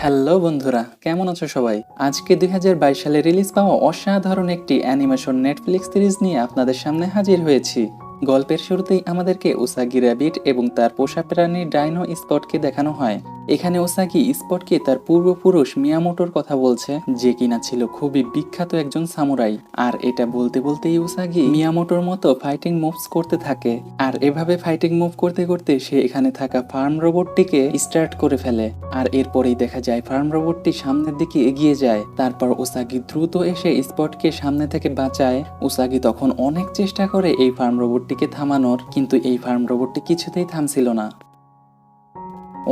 Hello বন্ধুরা, কেমন আছো সবাই? আজকে 2022 সালে রিলিজ পাওয়া অসাধারণ একটি অ্যানিমেশন নেটফ্লিক্স সিরিজ নিয়ে আপনাদের সামনে হাজির হয়েছি। গল্পের শুরুতেই আমাদেরকে উসাগি র্যাবিট এবং তার পোষা প্রাণী ডাইনো স্পটকে দেখানো হয়। এখানে উসাগি স্পটকে তার পূর্বপুরুষ মিয়ামোটোর কথা বলছে, যে কিনা ছিল খুবই বিখ্যাত একজন সামুরাই। আর এটা বলতে বলতেই উসাগি মিয়ামোটোর মতো ফাইটিং মুভস করতে থাকে। আর এভাবে ফাইটিং মুভ করতে করতে সে এখানে থাকা ফার্ম রোবটটিকে স্টার্ট করে ফেলে। আর এরপরেই দেখা যায় ফার্ম রোবটটি সামনের দিকে এগিয়ে যায়। তারপর উসাগি দ্রুত এসে স্পটকে সামনে থেকে বাঁচায়। উসাগি তখন অনেক চেষ্টা করে এই ফার্ম রোবটটিকে থামানোর, কিন্তু এই ফার্ম রোবটটি কিছুতেই থামছিল না।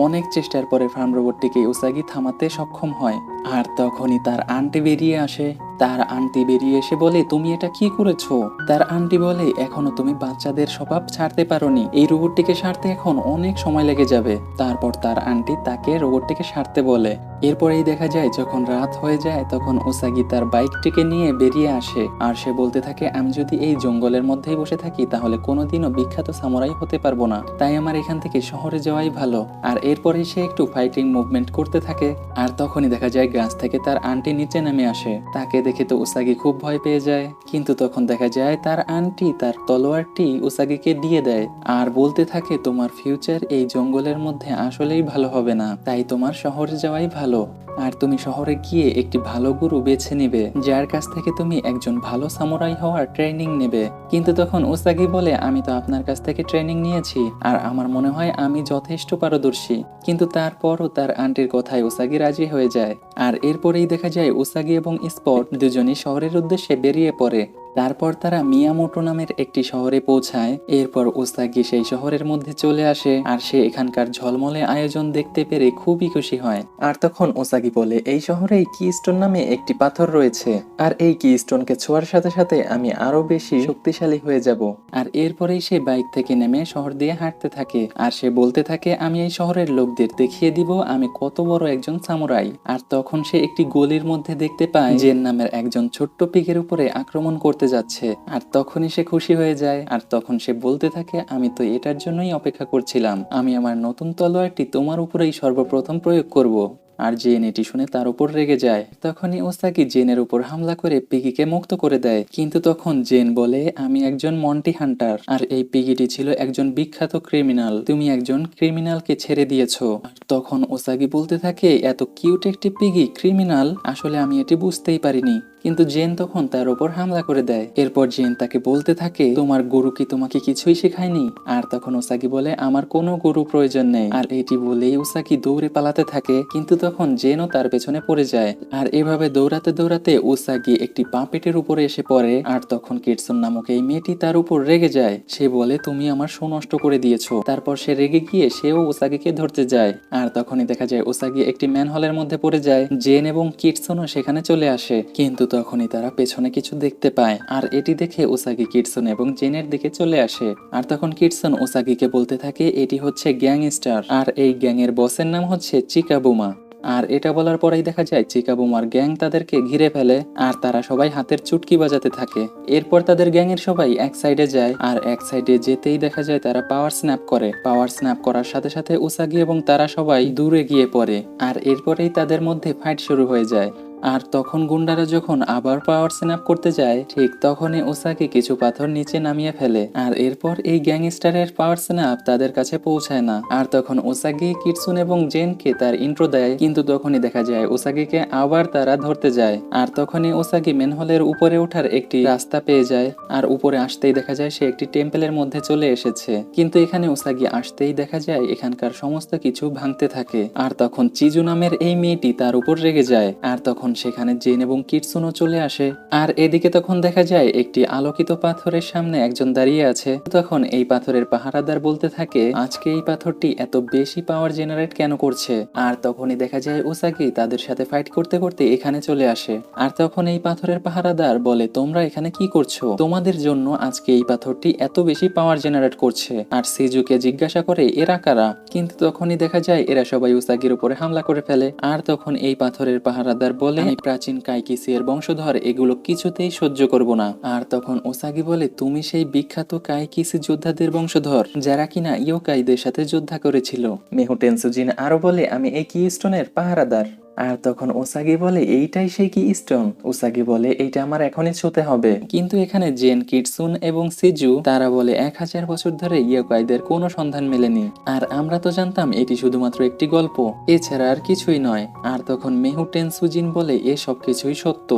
অনেক চেষ্টার পরে ফার্ম রোবটটিকে উসাগি থামাতে সক্ষম হয়। আর তখনই তার আন্টি বেরিয়ে আসে। তার আন্টি বেরিয়ে এসে বলে, তুমি এটা কি করেছো? তার আন্টি বলে, এখনো তুমি বাচ্চাদের স্বভাব ছাড়তে পারোনি, এই রোবটটিকে সারতে এখন অনেক সময় লেগে যাবে। তারপর তার আন্টি তাকে রোবটটিকে সারতে বলে। এরপরেই দেখা যায় যখন রাত হয়ে যায় তখন উসাগি তার বাইকটিকে নিয়ে বেরিয়ে আসে। আর সে বলতে থাকে, আমি যদি এই জঙ্গলের মধ্যেই বসে থাকি তাহলে কোনোদিনও বিখ্যাত সামুরাই হতে পারবো না, তাই আমার এখান থেকে শহরে যাওয়াই ভালো। আর এরপরেই সে একটু ফাইটিং মুভমেন্ট করতে থাকে। আর তখনই দেখা যায় গাছ থেকে তার আন্টি নিচে নেমে আসে। তাকে দেখে তো উসাগি খুব ভয় পেয়ে যায়, কিন্তু তখন দেখা যায় তার আন্টি তার তলোয়ারটি উসাগিকে দিয়ে দেয়। আর বলতে থাকে, তোমার ফিউচার এই জঙ্গলের মধ্যে আসলেই ভালো হবে না, তাই তোমার শহরে যাওয়াই ভালো। আর তুমি শহরে গিয়ে একটি ভালো গুরু বেছে নিবে, যার কাছ থেকে তুমি একজন ভালো সামুরাই হওয়ার ট্রেনিং নেবে। কিন্তু তখন উসাগি বলে, আমি তো আপনার কাছ থেকে ট্রেনিং নিয়েছি আর আমার মনে হয় আমি যথেষ্ট পারদর্শী। কিন্তু তারপরও তার আন্টির কথায় উসাগি রাজি হয়ে যায়। আর এরপরেই দেখা যায় উসাগি এবং স্পট দুজনই শহরের উদ্দেশ্যে বেরিয়ে পড়ে। তারপর তারা মিয়ামোটো নামের একটি শহরে পৌঁছায়। এরপর উসাগি সেই শহরের মধ্যে চলে আসে আর সে এখানকার ঝলমলে আয়োজন দেখতে পেরে খুবই খুশি হয়। আর তখন উসাগি বলে, এই শহরে কি স্টোন নামে একটি পাথর রয়েছে, আর এই কি স্টোনকে ছোঁয়ার সাথে সাথে আমি আরো বেশি শক্তিশালী হয়ে যাব। আর এরপরেই সে বাইক থেকে নেমে শহর দিয়ে হাঁটতে থাকে। আর সে বলতে থাকে, আমি এই শহরের লোকদের দেখিয়ে দিব আমি কত বড় একজন সামুরাই। আর তখন সে একটি গলির মধ্যে দেখতে পায় জেন নামের একজন ছোট্ট পিগের উপরে আক্রমণ করতে যাচ্ছে। আর তখনই সে খুশি হয়ে যায়। আর তখন সে বলতে থাকে, আমি তো এটার জন্যই অপেক্ষা করছিলাম, আমি আমার নতুন তলোয়ারটি তোমার উপরেই সর্বপ্রথম প্রয়োগ করব। আর জেন এটি শুনে তার উপর রেগে যায়। তখনই উসাগি জেনের উপর হামলা করে পিগিকে মুক্ত করে দেয়। কিন্তু তখন জেন বলে, আমি একজন মন্টি হান্টার, আর এই পিগিটি ছিল একজন বিখ্যাত ক্রিমিনাল, তুমি একজন ক্রিমিনালকে ছেড়ে দিয়েছো। আর তখন উসাগি বলতে থাকে, এত কিউট একটি পিগি ক্রিমিনাল, আসলে আমি এটি বুঝতেই পারিনি। কিন্তু জেন তখন তার উপর হামলা করে দেয়। এরপর জেন তাকে বলতে থাকে, তোমার গুরু কি তোমাকে কিছুই শেখায়নি? আর তখন উসাগি বলে, আমার কোনো গুরু প্রয়োজন নেই। আর এটি বলেই উসাগি দৌড়ে পালাতে থাকে, কিন্তু তখন জেনও তার পেছনে পড়ে যায়। আর এভাবে দৌড়াতে দৌড়াতে উসাগি একটি পাপেটের উপরে এসে পড়ে। আর তখন কিটসুন নামক এই মেয়েটি তার উপর রেগে যায়। সে বলে, তুমি আমার শো নষ্ট করে দিয়েছো। তারপর সে রেগে গিয়ে সেও উসাগিকে ধরতে যায়। আর তখনই দেখা যায় উসাগি একটি ম্যানহলের মধ্যে পড়ে যায়। জেন এবং কিটসুনও সেখানে চলে আসে, কিন্তু তখনই তারা পেছনে কিছু দেখতে পায়। আর এটি দেখে উসাগি কিটসুন এবং জেনের দিকে চলে আসে। আর তখন কিটসুন উসাগিকে বলতে থাকে, এটি হচ্ছে গ্যাংস্টার, আর এই গ্যাংয়ের বসের নাম হচ্ছে চিকাবুমা। আর এটা বলার পরেই দেখা যায় চিকাবুমার গ্যাং তাদেরকে ঘিরে ফেলে। আর তারা সবাই হাতের চুটকি বাজাতে থাকে। এরপর তাদের গ্যাংয়ের সবাই এক সাইডে যায়। আর এক সাইডে যেতেই দেখা যায় তারা পাওয়ার স্ন্যাপ করে। পাওয়ার স্ন্যাপ করার সাথে সাথে উসাগি এবং তারা সবাই দূরে গিয়ে পড়ে। আর এরপরেই তাদের মধ্যে ফাইট শুরু হয়ে যায়। আর তখন গুন্ডারা যখন আবার পাওয়ার স্ন্যাপ করতে যায়, ঠিক তখনই উসাগি কিছু পাথর নিচে নামিয়ে ফেলে। আর এরপর এই গ্যাংস্টারের পাওয়ার স্ন্যাপ তাদের কাছে পৌঁছায় না। আর তখন উসাগি কিটসুন এবং জেনকে তার ইন্ট্রো দেয়, কিন্তু তখনই দেখা যায় উসাগিকে আবার তারা ধরতে যায়। আর তখনই উসাগি ম্যানহোলের উপরে ওঠার একটি রাস্তা পেয়ে যায়। আর উপরে আসতেই দেখা যায় সে একটি টেম্পলের মধ্যে চলে এসেছে। কিন্তু এখানে উসাগি আসতেই দেখা যায় এখানকার সমস্ত কিছু ভাঙতে থাকে। আর তখন চিজু নামের এই মেয়েটি তার উপর রেগে যায়। আর তখন সেখানে জেন এবং কিটসুনও চলে আসে। আর এদিকে তখন দেখা যায় একটি আলোকিত পাথরের সামনে একজন দাঁড়িয়ে আছে। তখন এই পাথরের পাহারাদার বলতে থাকে, আজকে এই পাথরটি এত বেশি পাওয়ার জেনারেট কেন করছে? আর তখনই দেখা যায় উসাগি তাদের সাথে ফাইট করতে করতে এখানে চলে আসে। আর তখন এই পাথরের পাহারাদার বলে, তোমরা এখানে কি করছো? তোমাদের জন্য আজকে এই পাথরটি এত বেশি পাওয়ার জেনারেট করছে। আর সিজুকে জিজ্ঞাসা করে, এরা কারা? কিন্তু তখনই দেখা যায় এরা সবাই উসাগির উপরে হামলা করে ফেলে। আর তখন এই পাথরের পাহারাদার বলে, বলে আমি প্রাচীন কাইকিসি এর বংশধর, এগুলো কিছুতেই সহ্য করব না। আর তখন ওসাগি বলে তুমি সেই বিখ্যাত কাইকিসি যোদ্ধাদের বংশধর যারা কিনা ইয়োকাইদের সাথে যোদ্ধা করেছিল। মেহু টেনসুজিন আরো বলে আমি এই কি স্টোনের পাহারাদার। আর তখন ওসাগি বলে এইটাই সেই কি স্টোন। ওসাগি বলে এইটা আমার এখনই ছুঁতে হবে। কিন্তু এখানে জেন, কিটসুন এবং সিজু তারা বলে 1000 বছর ধরে ইয়োকাইদের কোনো সন্ধান মেলেনি। আর আমরা তো জানতাম এটি শুধুমাত্র একটি গল্প, এছাড়া আর কিছুই নয়। আর তখন মেহু টেনসুজিন বলে এসব কিছুই সত্য।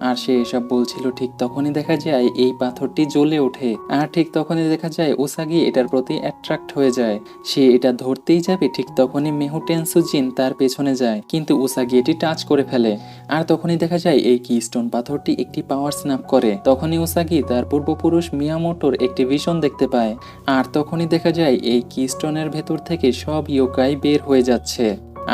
আর সে এসব বলছিল ঠিক তখনই দেখা যায় এই পাথরটি জ্বলে ওঠে। আর ঠিক তখনই দেখা যায় উসাগি এটার প্রতি অ্যাট্রাক্ট হয়ে যায়। সে এটা ধরতেই যাবে, ঠিক তখনই মেহু টেনসুজিন তার পেছনে যায়, কিন্তু উসাগি এটি টাচ করে ফেলে। আর তখনই দেখা যায় এই কিস্টোন পাথরটি একটি পাওয়ার স্ন্যাপ করে। তখনই উসাগি তার পূর্বপুরুষ মিয়ামোটোর একটি ভিশন দেখতে পায়। আর তখনই দেখা যায় এই কিস্টোনের ভেতর থেকে সব ইয়োকাই বের হয়ে যাচ্ছে।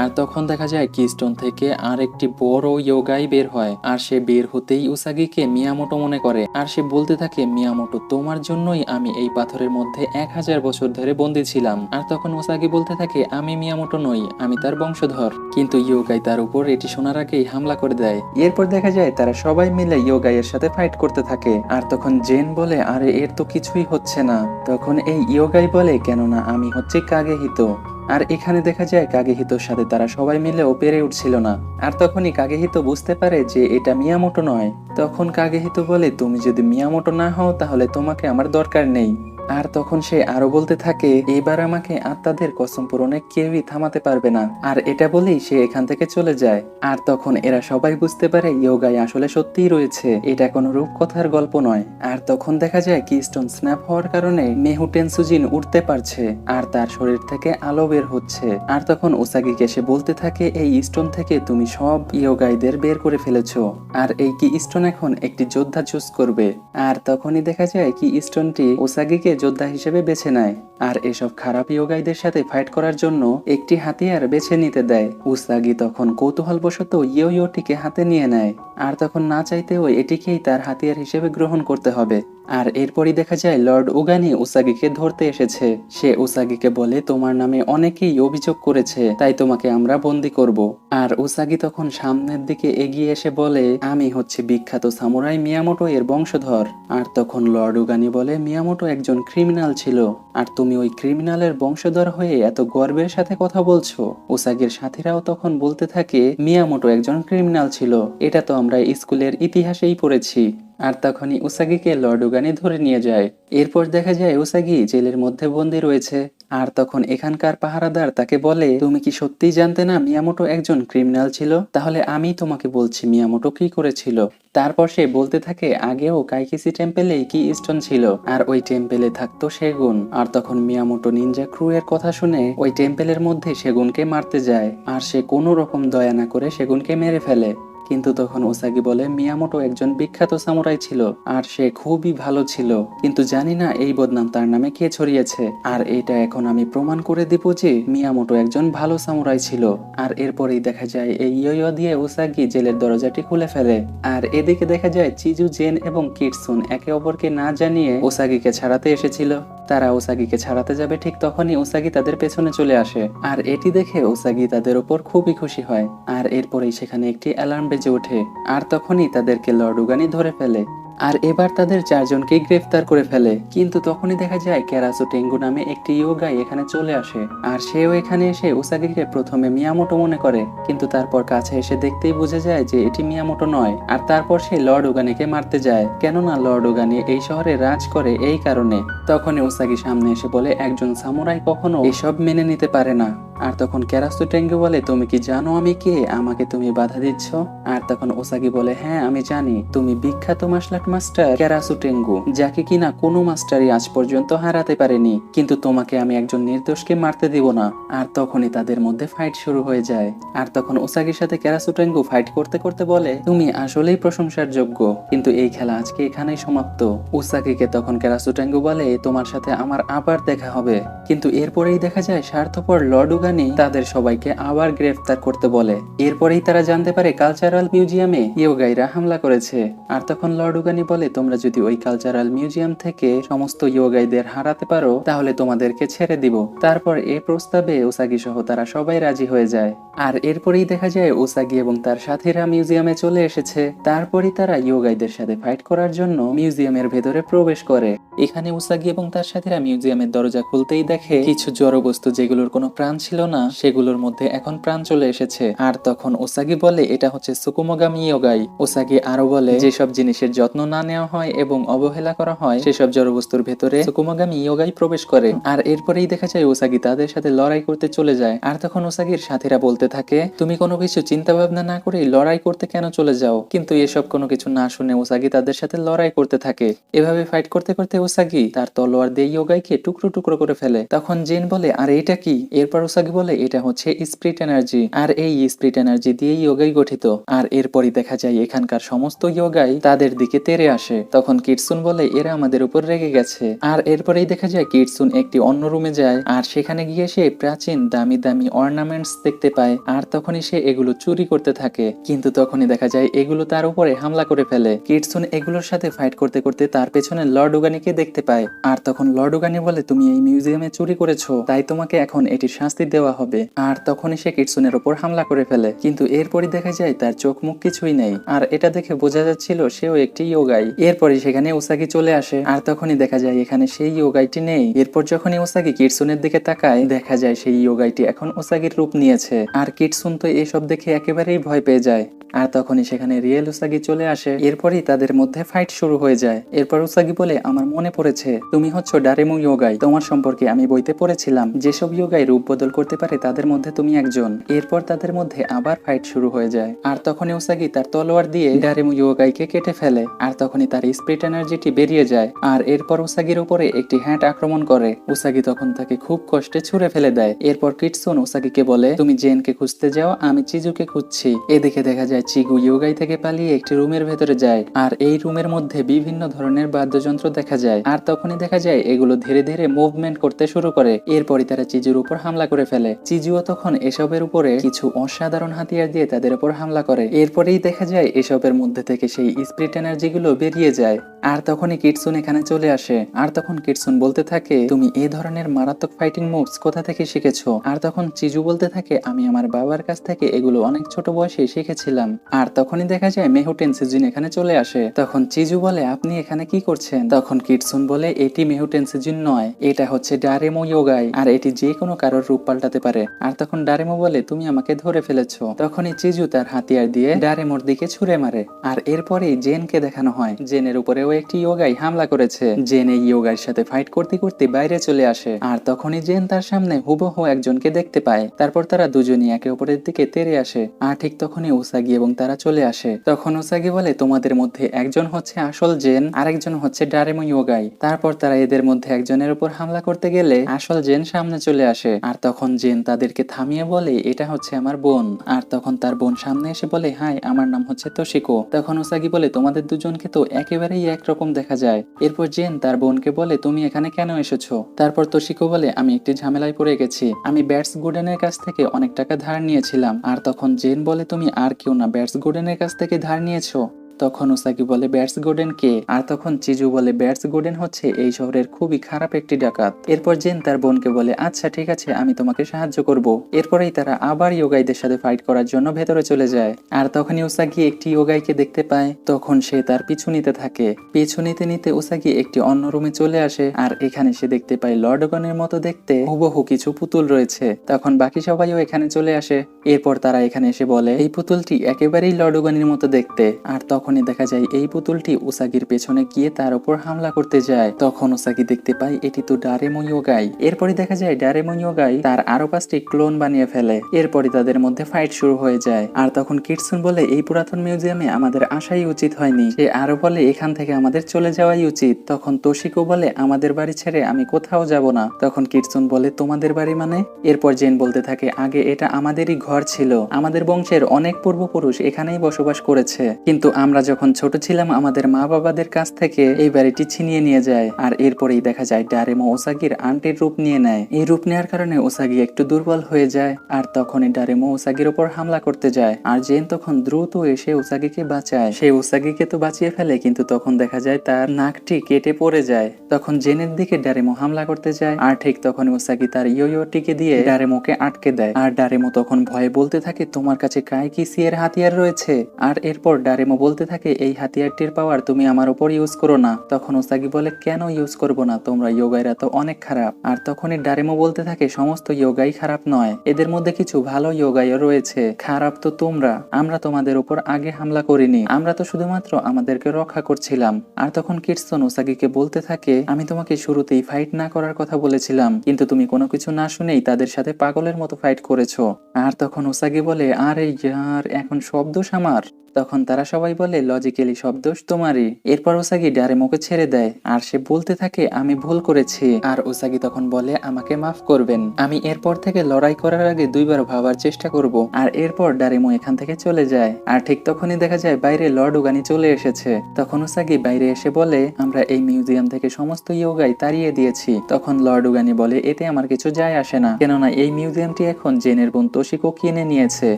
আর তখন দেখা যায় কিস্টোন থেকে আর একটি বড় ইয়োগাই বের হয়। আর সে বের হতেই উসাগিকে মিয়ামোটো মনে করে। আর সে বলতে থাকে মিয়ামোটো তোমার জন্যই আমি এই পাথরের মধ্যে 1000 বছর ধরে বন্দী ছিলাম। আর তখন উসাগি বলতে থাকে আমি মিয়ামোটো নই, আমি তার বংশধর। কিন্তু ইয়োগাই তার উপর এটি শোনার আগেই হামলা করে দেয়। এরপর দেখা যায় তারা সবাই মিলে ইয়োগাইয়ের সাথে ফাইট করতে থাকে। আর তখন জেন বলে আরে এর তো কিছুই হচ্ছে না। তখন এই ইয়োগাই বলে কেননা আমি হচ্ছে কাগেহিতো। আর এখানে দেখা যায় কাগেহিতোর সাথে তারা সবাই মিলেও পেরে উঠছিল না। আর তখনই কাগেহিতো বুঝতে পারে যে এটা মিয়ামোটো নয়। তখন কাগেহিতো বলে তুমি যদি মিয়ামোটো না হও তাহলে তোমাকে আমার দরকার নেই। আর তখন সে আরো বলতে থাকে এবার আমাকে আত্মাদের কসম পূরণে কেউই থামাতে পারবে না। আর এটা বলেই সে এখান থেকে চলে যায়। আর তখন এরা সবাই বুঝতে পারে ইয়োগাই আসলে সত্যিই রয়েছে, এটা কোনো রূপকথার গল্প নয়। আর তখন দেখা যায় কিস্টোন স্ন্যাপ হওয়ার কারণে মেহু টেনসুজিন উঠতে পারছে আর তার শরীর থেকে আলো বের হচ্ছে। আর তখন উসাগিকে সে বলতে থাকে এই স্টোন থেকে তুমি সব ইয়োগাইদের বের করে ফেলেছো, আর এই কি স্টোন এখন একটি যোদ্ধা চুজ করবে। আর তখনই দেখা যায় কি স্টোনটি উসাগিকে যোদ্ধা হিসেবে বেছে নেয়। আর এসব খারাপ ইয়োগাইদের সাথে ফাইট করার জন্য একটি হাতিয়ার বেছে নিতে দেয়। উসাগি তখন কৌতূহলবশত ইয়োটিকে হাতে নিয়ে নেয়। আর তখন না চাইতেও এটিকেই তার হাতিয়ার হিসেবে গ্রহণ করতে হবে। আর এরপরই দেখা যায় লর্ড উগানি উসাগিকে ধরতে এসেছে। সে উসাগিকে বলে তোমার নামে অনেকেই অভিযোগ করেছে, তাই তোমাকে আমরা বন্দি করব। আর উসাগি তখন সামনের দিকে এগিয়ে এসে বলে আমি হচ্ছে বিখ্যাত সামুরাই মিয়ামোটো এর বংশধর। আর তখন লর্ড উগানি বলে মিয়ামোটো একজন ক্রিমিনাল ছিল, আর তুমি ওই ক্রিমিনালের বংশধর হয়ে এত গর্বের সাথে কথা বলছো। উসাগির সাথীরাও তখন বলতে থাকে মিয়ামোটো একজন ক্রিমিনাল ছিল, এটা তো আমরা স্কুলের ইতিহাসেই পড়েছি। আর তখনই উসাগিকে লর্ড উগানি ধরে নিয়ে যায়। এরপর দেখা যায় উসাগি জেলের মধ্যে বন্দী রয়েছে। আর তখন এখানকার পাহারাদার তাকে বলে তুমি কি সত্যিই জানতে না মিয়ামোটো একজন ক্রিমিনাল ছিল? তাহলে আমি তোমাকে বলছি মিয়ামোটো কি করেছিল। তারপর সে বলতে থাকে আগেও কাইকিসি টেম্পেলে কি স্টোন ছিল, আর ওই টেম্পেলে থাকতো সেগুন। আর তখন মিয়ামোটো নিনজা ক্রু এর কথা শুনে ওই টেম্পেলের মধ্যে সেগুনকে মারতে যায়। আর সে কোনো রকম দয়া না করে সেগুনকে মেরে ফেলে। কিন্তু তখন উসাগি বলে মিয়ামোটো একজন বিখ্যাত সামুরাই ছিল, আর সে খুবই ভালো ছিল, কিন্তু জানি না এই বদনাম তার নামে কে ছড়িয়েছে। আর এটা এখন আমি প্রমাণ করে দিব যে মিয়ামোটো একজন ভালো সামুরাই ছিল। আর এরপরেই দেখা যায় এই ইয়ো দিয়ে উসাগি জেলের দরজাটি খুলে ফেলে। আর এদিকে দেখা যায় চিজু, জেন এবং কিটসুন একে অপরকে না জানিয়ে উসাগিকে ছাড়াতে এসেছিল। তারা উসাগিকে ছাড়াতে যাবে, ঠিক তখনই উসাগি তাদের পেছনে চলে আসে। আর এটি দেখে উসাগি তাদের উপর খুবই খুশি হয়। আর এরপরেই সেখানে একটি অ্যালার্ম বেজে ওঠে। আর তখনই তাদেরকে লর্ড উগানি ধরে ফেলে। আর এবার তাদের 4 জনকে গ্রেফতার করে ফেলে। কিন্তু তখনই দেখা যায় ক্যারাসু টেঙ্গু নামে একটি ইয়োগাই এখানে চলে আসে। আর সেও এখানে এসে উসাগিকে প্রথমে মিয়ামোটো মনে করে, কিন্তু তারপর কাছে এসে দেখতেই বুঝে যায় যে এটি মিয়ামোটো নয়। আর তারপর সে লর্ড উগানিকে মারতে যায়, কেননা লর্ড উগানি এই শহরে রাজ করে এই কারণে। তখনই উসাগি সামনে এসে বলে একজন সামুরাই কখনো এসব মেনে নিতে পারে না। আর তখন ক্যারাসু টেঙ্গু বলে তুমি কি জানো আমি কে, আমাকে তুমি বাধা দিচ্ছ? আর তখন উসাগি বলে হ্যাঁ আমি জানি, তুমি বিখ্যাত মার্শাল আর্ট মাস্টার ক্যারাসু টেঙ্গু, যাকে কিনা কোনো মাস্টারই আজ পর্যন্ত হারাতে পারেনি, কিন্তু তোমাকে আমি একজন নির্দোষকে মারতে দিব না। আর তখনই তাদের মধ্যে ফাইট শুরু হয়ে যায়। আর তখন উসাগির সাথে ক্যারাসু টেঙ্গু ফাইট করতে করতে বলে তুমি আসলেই প্রশংসার যোগ্য, কিন্তু এই খেলা আজকে এখানেই সমাপ্ত। উসাগিকে তখন ক্যারাসু টেঙ্গু বলে তোমার সাথে আমার আবার দেখা হবে। কিন্তু এরপরেই দেখা যায় স্বার্থপর লর্ড উগানি লডুগানি তাদের সবাইকে আবার গ্রেফতার করতে বলে। এরপরেই তারা জানতে পারে কালচারাল মিউজিয়ামে ইয়োগাইরা হামলা করেছে। আর তখন লডুগানি বলে, তোমরা যদি ওই কালচারাল মিউজিয়াম থেকে সমস্ত ইয়োগাইদের হারাতে পারো তাহলে তোমাদেরকে ছেড়ে দিব। তারপর এই প্রস্তাবে উসাগি সহ তারা সবাই রাজি হয়ে যায়। আর এরপরেই দেখা যায় উসাগি এবং তার সাথীরা মিউজিয়ামে চলে এসেছে। তারপরই তারা ইয়োগাইদের সাথে ফাইট করার জন্য মিউজিয়ামের ভেতরে প্রবেশ করে। এখানে উসাগি এবং তার সাথীরা মিউজিয়ামের দরজা খুলতেই দেখে কিছু জড় বস্তু যেগুলোর কোনো প্রাণ ছিল না সেগুলোর মধ্যে এখন প্রাণ চলে এসেছে। আর তখন উসাগি বলে এটা হচ্ছে সুকুমোগামি ইয়োগাই। উসাগি আরো বলে যেসব জিনিসের যত্ন না নেওয়া হয় এবং অবহেলা করা হয় সেসব জড় বস্তুর ভেতরে সুকুমোগামি ইয়োগাই প্রবেশ করে। আর এরপরেই দেখা যায় উসাগি তাদের সাথে লড়াই করতে চলে যায়। আর তখন উসাগির সাথীরা বলতে থাকে, তুমি কোনো কিছু চিন্তা ভাবনা না করে লড়াই করতে কেন চলে যাও? কিন্তু এসব কোনো কিছু না শুনে উসাগি তাদের সাথে লড়াই করতে থাকে। এভাবে ফাইট করতে করতে উসাগি তার তলোয়ার দিয়ে ইয়োগাইকে টুকরো টুকরো করে ফেলে। তখন জিন বলে, আর এটা কি? এরপর উসাগি বলে, এটা হচ্ছে স্পিরিট এনার্জি, আর এই স্পিরিট এনার্জি দিয়ে ইয়োগাই গঠিত। আর এরপরই দেখা যায় এখানকার সমস্ত ইয়োগাই তাদের দিকে তেড়ে আসে। তখন কিটসুন বলে, এরা আমাদের উপর রেগে গেছে। আর এরপরেই দেখা যায় কিটসুন একটি অন্য রুমে যায়, আর সেখানে গিয়ে সে প্রাচীন দামি দামি অর্নামেন্টস দেখতে পায়। আর তখনই সে এগুলো চুরি করতে থাকে, কিন্তু তখনই দেখা যায় এগুলো তার উপরে হামলা করে ফেলে। কিটসুন এগুলোর সাথে ফাইট করতে করতে তার পেছনে লডুগানিকে দেখতে পায়। আর তখন লডুগানি বলে, তুমি এই মিউজিয়ামে চুরি করেছো, তাই তোমাকে এখন এটির শাস্তি দেওয়া হবে। আর তখনই সে কিটসুনের উপর হামলা করে ফেলে, কিন্তু এরপরই দেখা যায় তার চোখ মুখ কিছুই নেই। আর এটা দেখে বোঝা যাচ্ছিল সেও একটি ইয়োগাই। এরপরই সেখানে উসাগি চলে আসে, আর তখনই দেখা যায় এখানে সেই ইয়োগাইটি নেই। এরপর যখনই উসাগি কিটসুনের দিকে তাকায় দেখা যায় সেই ইয়োগাইটি এখন উসাগির রূপ নিয়েছে। আর কিটসুন তো এসব দেখে একেবারেই ভয় পেয়ে যায়। আর তখনই সেখানে রিয়েল উসাগি চলে আসে। এরপরই তাদের মধ্যে ফাইট শুরু হয়ে যায়। এরপর উসাগি বলে, আমার মনে পড়েছে তুমি হচ্ছ ডারেমু ইয়োগাই। তোমার সম্পর্কে আমি বইতে পড়েছিলাম, যেসব ইয়োগাই রূপ বদল করতে পারে তাদের মধ্যে তুমি একজন। এরপর তাদের মধ্যে আবার ফাইট শুরু হয়ে যায়। আর তখনই উসাগি তার তলোয়ার দিয়ে ডারেমু ইয়োগাইকে কেটে ফেলে। আর তখনই তার স্পিরিট এনার্জিটি বেরিয়ে যায়। আর এরপর উসাগির উপরে একটি হ্যাট আক্রমণ করে। উসাগি তখন তাকে খুব কষ্টে ছুঁড়ে ফেলে দেয়। এরপর কিটসুন উসাগিকে বলে, তুমি জেনকে খুঁজতে যাও, আমি চিজুকে খুঁজছি। এদিকে দেখা যায় চিগু ইয়োগাই থেকে পালিয়ে একটি রুমের ভেতরে যায়। আর এই রুমের মধ্যে বিভিন্ন ধরনের বাদ্যযন্ত্র দেখা যায়। আর তখনই দেখা যায় এগুলো ধীরে ধীরে মুভমেন্ট করতে শুরু করে। এরপরই তারা চিজুর উপর হামলা করে ফেলে। চিজুও তখন এসবের উপরে কিছু অসাধারণ হাতিয়ার দিয়ে তাদের উপর হামলা করে। এরপরেই দেখা যায় এসবের মধ্যে থেকে সেই স্পিরিট এনার্জি গুলো বেরিয়ে যায়। আর তখনই কিটসুন এখানে চলে আসে। আর তখন কিটসুন বলতে থাকে, তুমি এই ধরনের মারাত্মক ফাইটিং মুভস কোথা থেকে শিখেছো? আর তখন চিজু বলতে থাকে, আমি আমার বাবার কাছ থেকে এগুলো অনেক ছোট বয়সে শিখেছিলাম। আর তখনই দেখা যায় মেহু টেনসিজিন এখানে চলে আসে। তখন চিজু বলে, আপনি এখানে কি করছেন? তখন কিটসুন বলে, এটি মেহু টেনসিজিন নয়, এটা হচ্ছে ডারেমো ইয়োগাই, আর এটি যে কোনো কারোর রূপ পাল্টাতে পারে। আর তখন ডারেমো বলে, তুমি আমাকে ধরে ফেলেছো। তখনই চিজু তার হাতিয়ার দিয়ে ডারেমোর দিকে ছুঁড়ে মারে। আর এরপরেই জেনকে দেখানো হয় জেনের উপরেও একটি ইয়োগাই হামলা করেছে। জেন এই ইয়োগাইয়ের সাথে ফাইট করতে করতে বাইরে চলে আসে। আর তখনই জেন তার সামনে হুবহু একজনকে দেখতে পায়। তারপর তারা দুজনই একে অপরের দিকে তেড়ে আসে। আর ঠিক তখনই উসাগি এবং তারা চলে আসে। তখন উসাগি বলে, তোমাদের মধ্যে একজন হচ্ছে আসল জেন, আরেকজন হচ্ছে ডারেমো ইয়োগাই। তারপর তারা এদের মধ্যে একজনের উপর হামলা করতে গেলে আসল জেন সামনে চলে আসে। আর তখন জেন তাদেরকে থামিয়ে বলে, এটা হচ্ছে আমার বোন। আর তখন তার বোন সামনে এসে বলে, হাই, আমার নাম হচ্ছে তোশিকো। তখন উসাগি বলে, তোমাদের দুজনকে তো একেবারেই একরকম দেখা যায়। এরপর জেন তার বোনকে বলে, তুমি এখানে কেন এসেছো? তারপর তোশিকো বলে, আমি একটি ঝামেলায় পড়ে গেছি। আমি ব্যাটস গুডেনের কাছ থেকে অনেক টাকা ধার নিয়েছিলাম। আর তখন জেন বলে, তুমি আর কেউ না, ব্যাটস গুডেনের কাছ থেকে ধার নিয়েছো? তখন উসাগি বলে, ব্যাটস গোডেন কে? আর তখন চিজু বলে, ব্যাটস গোডেন হচ্ছে এই শহরের খুবই খারাপ একটি ডাকাত। এরপর জেন তার বোনকে বলে, আচ্ছা ঠিক আছে, আমি তোমাকে সাহায্য করব। এরপরেই তারা আবার ইয়োগাইদের সাথে ফাইট করার জন্য ভেতরে চলে যায়। আর তখনই উসাগি একটি ইয়োগাইকে দেখতে পায়। তখন সে তার পিছু নিতে থাকে। পিছু নিতে নিতে উসাগি একটি অন্য রুমে চলে আসে। আর এখানে সে দেখতে পায় লর্ডগনের মতো দেখতে হুবহু কিছু পুতুল রয়েছে। তখন বাকি সবাইও এখানে চলে আসে। এরপর তারা এখানে এসে বলে, এই পুতুলটি একেবারেই লর্ডগনের মতো দেখতে। আর তখনই দেখা যায় এই পুতুলটি উসাগির পেছনে গিয়ে তার উপর হামলা করতে যায়। তখন উসাগি দেখতে পায় এটি তো ডারেমো ইয়োগাই। এরপরই দেখা যায় ডারেমো ইয়োগাই তার আরো 5টি ক্লোন বানিয়ে ফেলে। এরপরই তাদের মধ্যে ফাইট শুরু হয়ে যায়। আর তখন কিটসুন বলে, এই পুরাতন মিউজিয়ামে আমাদের আসাই উচিত হয়নি। সে আরো বলে, এখান থেকে আমাদের চলে যাওয়াই উচিত। তখন তোশিকো বলে, আমাদের বাড়ি ছেড়ে আমি কোথাও যাব না। তখন কিটসুন বলে, তোমাদের বাড়ি মানে? এরপর জেন বলতে থাকে, আগে এটা আমাদেরই ঘর ছিল। আমাদের বংশের অনেক পূর্বপুরুষ এখানেই বসবাস করেছে, কিন্তু আমরা আমরা যখন ছোট ছিলাম আমাদের মা বাবাদের কাছ থেকে এই বাড়িটি ছিনিয়ে নিয়ে যায়। আর এরপরেই দেখা যায় ডারেমো ওসাগির আন্টির রূপ নিয়ে নেয়। এই রূপ নেওয়ার কারণে ওসাগি একটু দুর্বল হয়ে যায়। আর তখনই ডারেমো ওসাগির উপর হামলা করতে যায়। আর জেন তখন দ্রুত এসে ওসাগিকে বাঁচায়। সে ওসাগিকে তো বাঁচিয়ে ফেলে, কিন্তু তখন দেখা যায় তার নাকটি কেটে পড়ে যায়। তখন জেনের দিকে ডারেমো হামলা করতে যায়। আর ঠিক তখন ওসাগি তার ইয়োটিকে দিয়ে ডারেমোকে আটকে দেয়। আর ডারেমো তখন ভয়ে বলতে থাকে, তোমার কাছে কাইকিসি এর হাতিয়ার রয়েছে। আর এরপর ডারেমো বলতে থাকে, এই হাতিয়ারটির পাওয়ার তুমি আমার উপর ইউজ করো না। তখন ওসাগি বলে, কেন ইউজ করবো না, তোমরা ইয়োগাইরা তো অনেক খারাপ। আর তখনই ডারেমো বলতে থাকে, সমস্ত ইয়োগাই খারাপ নয়, এদের মধ্যে কিছু ভালো ইয়োগাইও রয়েছে, খারাপ তো তোমরা। আমরা তোমাদের উপর আগে হামলা করিনি, আমরা তো শুধুমাত্র আমাদেরকে রক্ষা করছিলাম। আর তখন কিটসুন ওসাগিকে বলতে থাকে, আমি তোমাকে শুরুতেই ফাইট না করার কথা বলেছিলাম, কিন্তু তুমি কোনো কিছু না শুনেই তাদের সাথে পাগলের মতো ফাইট করেছো। আর তখন ওসাগি বলে, আরে ইয়ার, এখন সব দোষ আমার। তখন তারা সবাই বলে, লজিক্যালি সব দোষ তোমারই। এরপর ওসাগি ডারেমোকে ছেড়ে দেয়। আর সে বলতে থাকে, আমি ভুল করেছি। আর ওসাগি তখন বলে, আমাকে মাফ করবেন, আমি এরপর থেকে লড়াই করার আগে দুইবার ভাবার চেষ্টা করব। আর এরপর ডারেমো এখান থেকে চলে যায়। আর ঠিক তখনই দেখা যায় বাইরে লর্ড উগানি চলে এসেছে। তখন ওসাগি বাইরে এসে বলে, আমরা এই মিউজিয়াম থেকে সমস্ত ইয়োগাই তাড়িয়ে দিয়েছি। তখন লর্ড উগানি বলে, এতে আমার কিছু যায় আসে না, কেননা এই মিউজিয়ামটি এখন জেনের বোন তোশিকো কিনে নিয়েছে।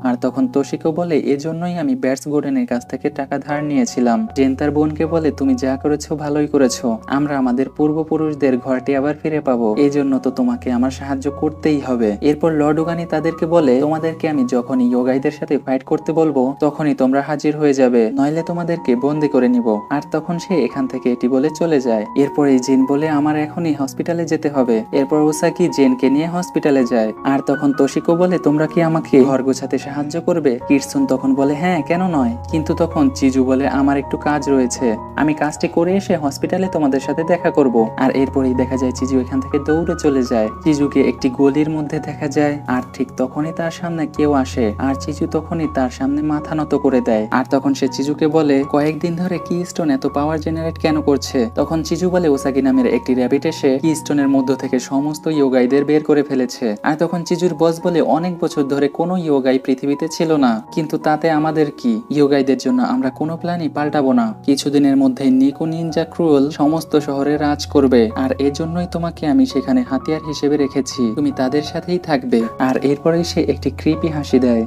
আর তখন তোশিকো বলে, এজন্যই আমি ব্যাটস গোডেনের কাছ থেকে টাকা ধার নিয়েছিলাম। জেন তার বোনকে বলে, তুমি যা করেছো ভালোই করেছো, আমরা আমাদের পূর্বপুরুষদের ঘরটি আবার ফিরে পাবো, এই জন্য তো তোমাকে আমার সাহায্য করতেই হবে। এরপর লর্ড উগানি তাদেরকে বলে, তোমাদেরকে আমি যখনই ইয়োগাইদের সাথে ফাইট করতে বলবো তখনই তোমরা হাজির হয়ে যাবে, নইলে তোমাদেরকে বন্দি করে নিব। আর তখন সে এখান থেকে এটি বলে চলে যায়। এরপর এই জিন বলে, আমার এখনই হসপিটালে যেতে হবে। এরপর ওসাকি জেনকে নিয়ে হসপিটালে যায়। আর তখন তোশিকো বলে, তোমরা কি আমাকে ঘর গোছাতে সাহায্য করবে? কিটসুন তখন বলে, হ্যাঁ, কেন নয়। কিন্তু তখন চিজু বলে, আমার একটু কাজ রয়েছে, আমি কাজটি করে এসে হসপিটালে তোমাদের সাথে দেখা করব। আর এরপরেই দেখা যায় চিজু এখান থেকে দৌড়ে চলে যায়। চিজুকে একটি গলির মধ্যে দেখা যায়। আর ঠিক তখনই তার সামনে কেউ আসে। আর চিজু তখনই তার সামনে মাথা নত করে দেয়। আর তখন সে চিজুকে বলে, কয়েকদিন ধরে কি স্টোন এত পাওয়ার জেনারেট কেন করছে? তখন চিজু বলে, ওসাগি নামের একটি র্যাবিট এসে কি স্টোনের মধ্য থেকে সমস্ত ইয়োগাইদের বের করে ফেলেছে। আর তখন চিজুর বস বলে, অনেক বছর ধরে কোনো ইয়োগাই পৃথিবীতে ছিল না, কিন্তু তাতে আমাদের কি, ইয়োগাইদের জন্য আমরা কোনো প্ল্যানই পাল্টাবো না। কিছুদিনের মধ্যে নিকো নিনজা ক্রুয়েল সমস্ত শহরে রাজ করবে। আর এজন্যই তোমাকে আমি সেখানে হাতিয়ার হিসেবে রেখেছি, তুমি তাদের সাথেই থাকবে। আর এরপরেই সে একটি ক্রিপি হাসি দেয়।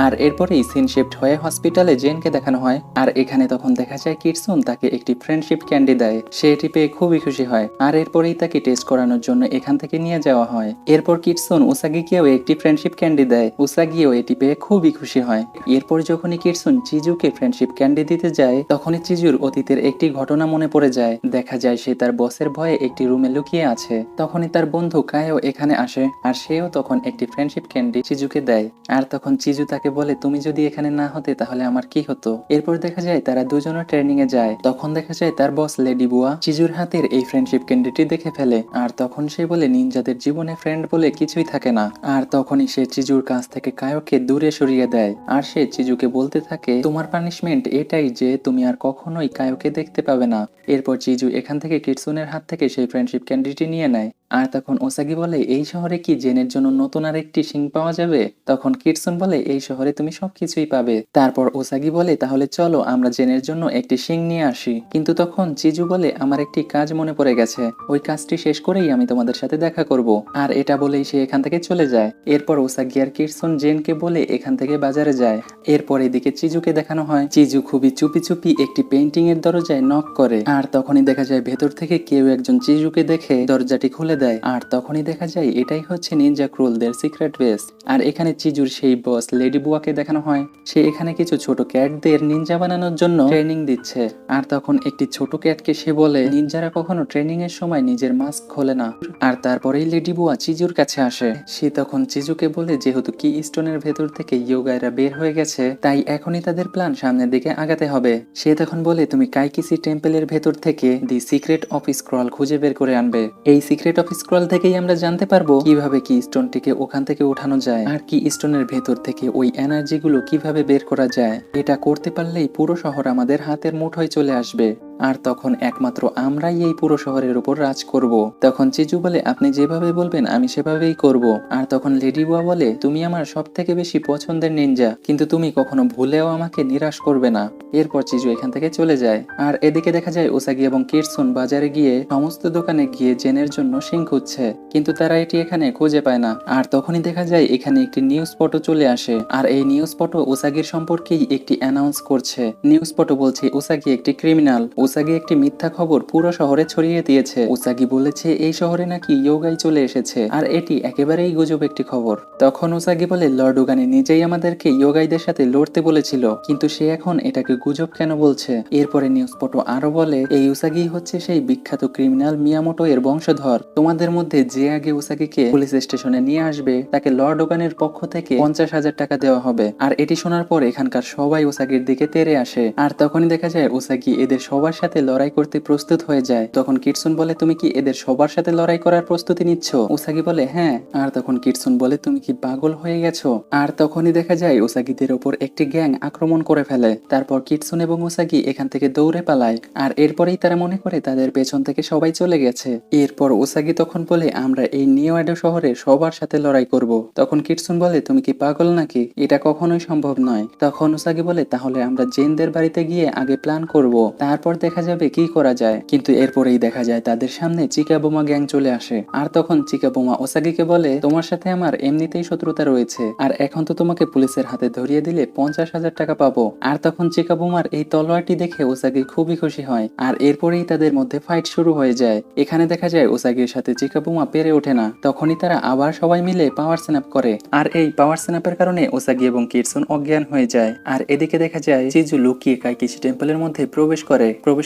আর এরপরেই সিন শিফট হয়ে হসপিটালে জেনকে দেখানো হয়। আর এখানে তখন দেখা যায় কিটসুন তাকে একটি ফ্রেন্ডশিপ ক্যান্ডি দেয়। সে এটি পেয়ে খুবই খুশি হয়। আর এরপরেই তাকে টেস্ট করানোর জন্য এখান থেকে নিয়ে যাওয়া হয়। এরপর কিটসুন উসাগিকেও একটি ফ্রেন্ডশিপ ক্যান্ডি দেয়। উসাগিও এটি পেয়ে খুবই খুশি হয়। এরপর যখনই কিটসুন চিজুকে ফ্রেন্ডশিপ ক্যান্ডি দিতে যায় তখনই চিজুর অতীতের একটি ঘটনা মনে পড়ে যায়। দেখা যায় সে তার বসের ভয়ে একটি রুমে লুকিয়ে আছে। তখনই তার বন্ধু কায়ও এখানে আসে। আর সেও তখন একটি ফ্রেন্ডশিপ ক্যান্ডি চিজুকে দেয়। আর তখন চিজু তাকে বলে, তুমি যদি এখানে না হতে তাহলে আমার কি হতো। এরপর দেখা যায় তারা দুজনে ট্রেনিং এ যায়। তখন দেখা যায় তার বস লেডি বুয়া চিজুর হাতের এই ফ্রেন্ডশিপ ক্যান্ডিটি দেখে ফেলে। আর তখন সে বলে, নিনজাদের জীবনে ফ্রেন্ড বলে কিছুই থাকে না। আর তখনই সে চিজুর কাছ থেকে কায়োকে দূরে সরিয়ে দেয়। আর সে চিজুকে বলতে থাকে, তোমার পানিশমেন্ট এটাই যে তুমি আর কখনোই কায়োকে দেখতে পাবে না। এরপর চিজু এখান থেকে কিটসুনের হাত থেকে সেই ফ্রেন্ডশিপ ক্যান্ডিটি নিয়ে নেয়। আর তখন ওসাগি বলে, এই শহরে কি জেনের জন্য নতুন আর একটি শিং পাওয়া যাবে? তখন কিটসুন বলে, এই শহরে তুমি সবকিছুই পাবে। তারপর ওসাগি বলে, তাহলে চলো আমরা জেনের জন্য একটি শিং নিয়ে আসি। কিন্তু তখন চিজু বলে, আমার একটি কাজ মনে পড়ে গেছে, ওই কাজটি শেষ করেই আমি তোমাদের সাথে দেখা করব। আর এটা বলেই সে এখান থেকে চলে যায়। এরপর ওসাগি আর কিটসুন জেনকে বলে এখান থেকে বাজারে যায়। এরপর এদিকে চিজুকে দেখানো হয়। চিজু খুবই চুপি চুপি একটি পেইন্টিং এর দরজায় নক করে। আর তখনই দেখা যায় ভেতর থেকে কেউ একজন চিজুকে দেখে দরজাটি খুলে দেয়। আর তখনই দেখা যায় এটাই হচ্ছে নিনজা ক্রুয়েলদের সিক্রেট বেস। আর এখানে চিজুর সেই বস লেডি বুয়াকে দেখানো হয়। সে এখানে কিছু ছোট ক্যাটদের নিনজা বানানোর জন্য ট্রেনিং দিচ্ছে। আর তখন একটি ছোট ক্যাটকে সে বলে, নিনজারা কখনো ট্রেনিং এর সময় নিজের মাস্ক খোলে না। আর তারপরেই লেডি বুয়া চিজুর কাছে আসে। সে তখন চিজুকে বলে, যেহেতু কি স্টোনের ভেতর থেকে ইয়োগাইরা বের হয়ে গেছে তাই এখনই তাদের প্ল্যান সামনের দিকে আগাতে হবে। সে তখন বলে, তুমি কাইকিসি টেম্পলের ভেতর থেকে দি সিক্রেট অফ স্ক্রল খুঁজে বের করে আনবে। এই সিক্রেট অফ স্ক্রল থেকেই আমরা জানতে পারবো কিভাবে কি স্টোনটিকে ওখান থেকে উঠানো যায় আর কি স্টোনের ভেতর থেকে ওই এনার্জি গুলো কিভাবে বের করা যায়। এটা করতে পারলেই পুরো শহর আমাদের হাতের মুঠোয় চলে আসবে। আর তখন একমাত্র আমরাই এই পুরো শহরের উপর রাজ করব। তখন চিজু বলে আপনি যেভাবে বলবেন আমি সেভাবেই করব। আর তখন লেডি বুয়া বলে তুমি আমার সব থেকে বেশি পছন্দের নিনজা, কিন্তু তুমি কখনো ভুলেও আমাকে নিরাশ করবে না। এরপর চিজু এখান থেকে চলে যায়। আর এদিকে দেখা যায় উসাগি এবং কিটসুন বাজারে গিয়ে সমস্ত দোকানে গিয়ে জেনের জন্য শিং খুঁজছে, কিন্তু তারা এটি এখানে খুঁজে পায় না। আর তখনই দেখা যায় এখানে একটি নিউজ স্পটও চলে আসে, আর এই নিউজ স্পটও উসাগির সম্পর্কেই একটি অ্যানাউন্স করছে। নিউজ স্পটও বলছে উসাগি একটি ক্রিমিনাল। উসাগি একটি মিথ্যা খবর পুরো শহরে ছড়িয়ে দিয়েছে। উসাগি বলেছে এই শহরে নাকি ইয়োগাই চলে এসেছে, আর এটি একেবারেই গুজব একটি খবর। তখন উসাগি বলে লর্ড উগানি নিজেই আমাদেরকে ইয়োগাইদের সাথে লড়তে বলেছিল, কিন্তু সে এখন এটাকে গুজব কেন বলছে। এরপরে নিউজ স্পটও আরো বলে এই উসাগি হচ্ছে সেই বিখ্যাত ক্রিমিনাল মিয়ামোটো এর বংশধর। তোমাদের মধ্যে যে আগে উসাগিকে পুলিশ স্টেশনে নিয়ে আসবে তাকে লর্ড ওগানের পক্ষ থেকে 50,000 টাকা দেওয়া হবে। আর এটি শোনার পর এখানকার সবাই উসাগির দিকে তেড়ে আসে। আর তখনই দেখা যায় উসাগি এদের সবার সাথে লড়াই করতে প্রস্তুত হয়ে যায়। তখন কিটসুন বলে তুমি কি এদের সবার সাথে লড়াই করার প্রস্তুতি নিচ্ছ? উসাগি বলে হ্যাঁ। আর তখন কিটসুন বলে তুমি কি পাগল হয়ে গেছো? আর তখনই দেখা যায় উসাগিদের ওপর একটি গ্যাং আক্রমণ করে ফেলে। তারপর কিটসুন এবং উসাগি এখান থেকে দৌড়ে পালায়। আর এরপরেই তারা মনে করে তাদের পেছন থেকে সবাই চলে গেছে। এরপর উসাগি তখন বলে আমরা এই নিউ এডো শহরে সবার সাথে লড়াই করব। তখন কিটসুন বলে তুমি কি পাগল নাকি, এটা কখনোই সম্ভব নয়। তখন উসাগি বলে তাহলে আমরা জেনদের বাড়িতে গিয়ে আগে প্ল্যান করব, তারপর দেখা যাবে কি করা যায়। কিন্তু এরপরেই দেখা যায় তাদের সামনে চিকা বোমা গ্যাং চলে আসে। আর তখন চিকা বোমা উসাগিকে বলে তোমার সাথে আমার এমনিতেই শত্রুতা রয়েছে, আর এখন তো তোমাকে পুলিশের হাতে ধরিয়ে দিলে 50,000 টাকা পাবো। আর তখন চিকা বোমার এই তলোয়ারটি দেখে উসাগি খুবই খুশি হয়। আর এরপরেই তাদের মধ্যে ফাইট শুরু হয়ে যায়। এখানে দেখা যায় উসাগির সাথে চিকা বোমা পেরে ওঠে না। তখনই তারা আবার সবাই মিলে পাওয়ার স্ন্যাপ করে, আর এই পাওয়ার স্ন্যাপের কারণে উসাগি এবং কিটসুন অজ্ঞান হয়ে যায়। আর এদিকে দেখা যায় চিজু লুকিয়ে কাইকিচি টেম্পলের মধ্যে প্রবেশ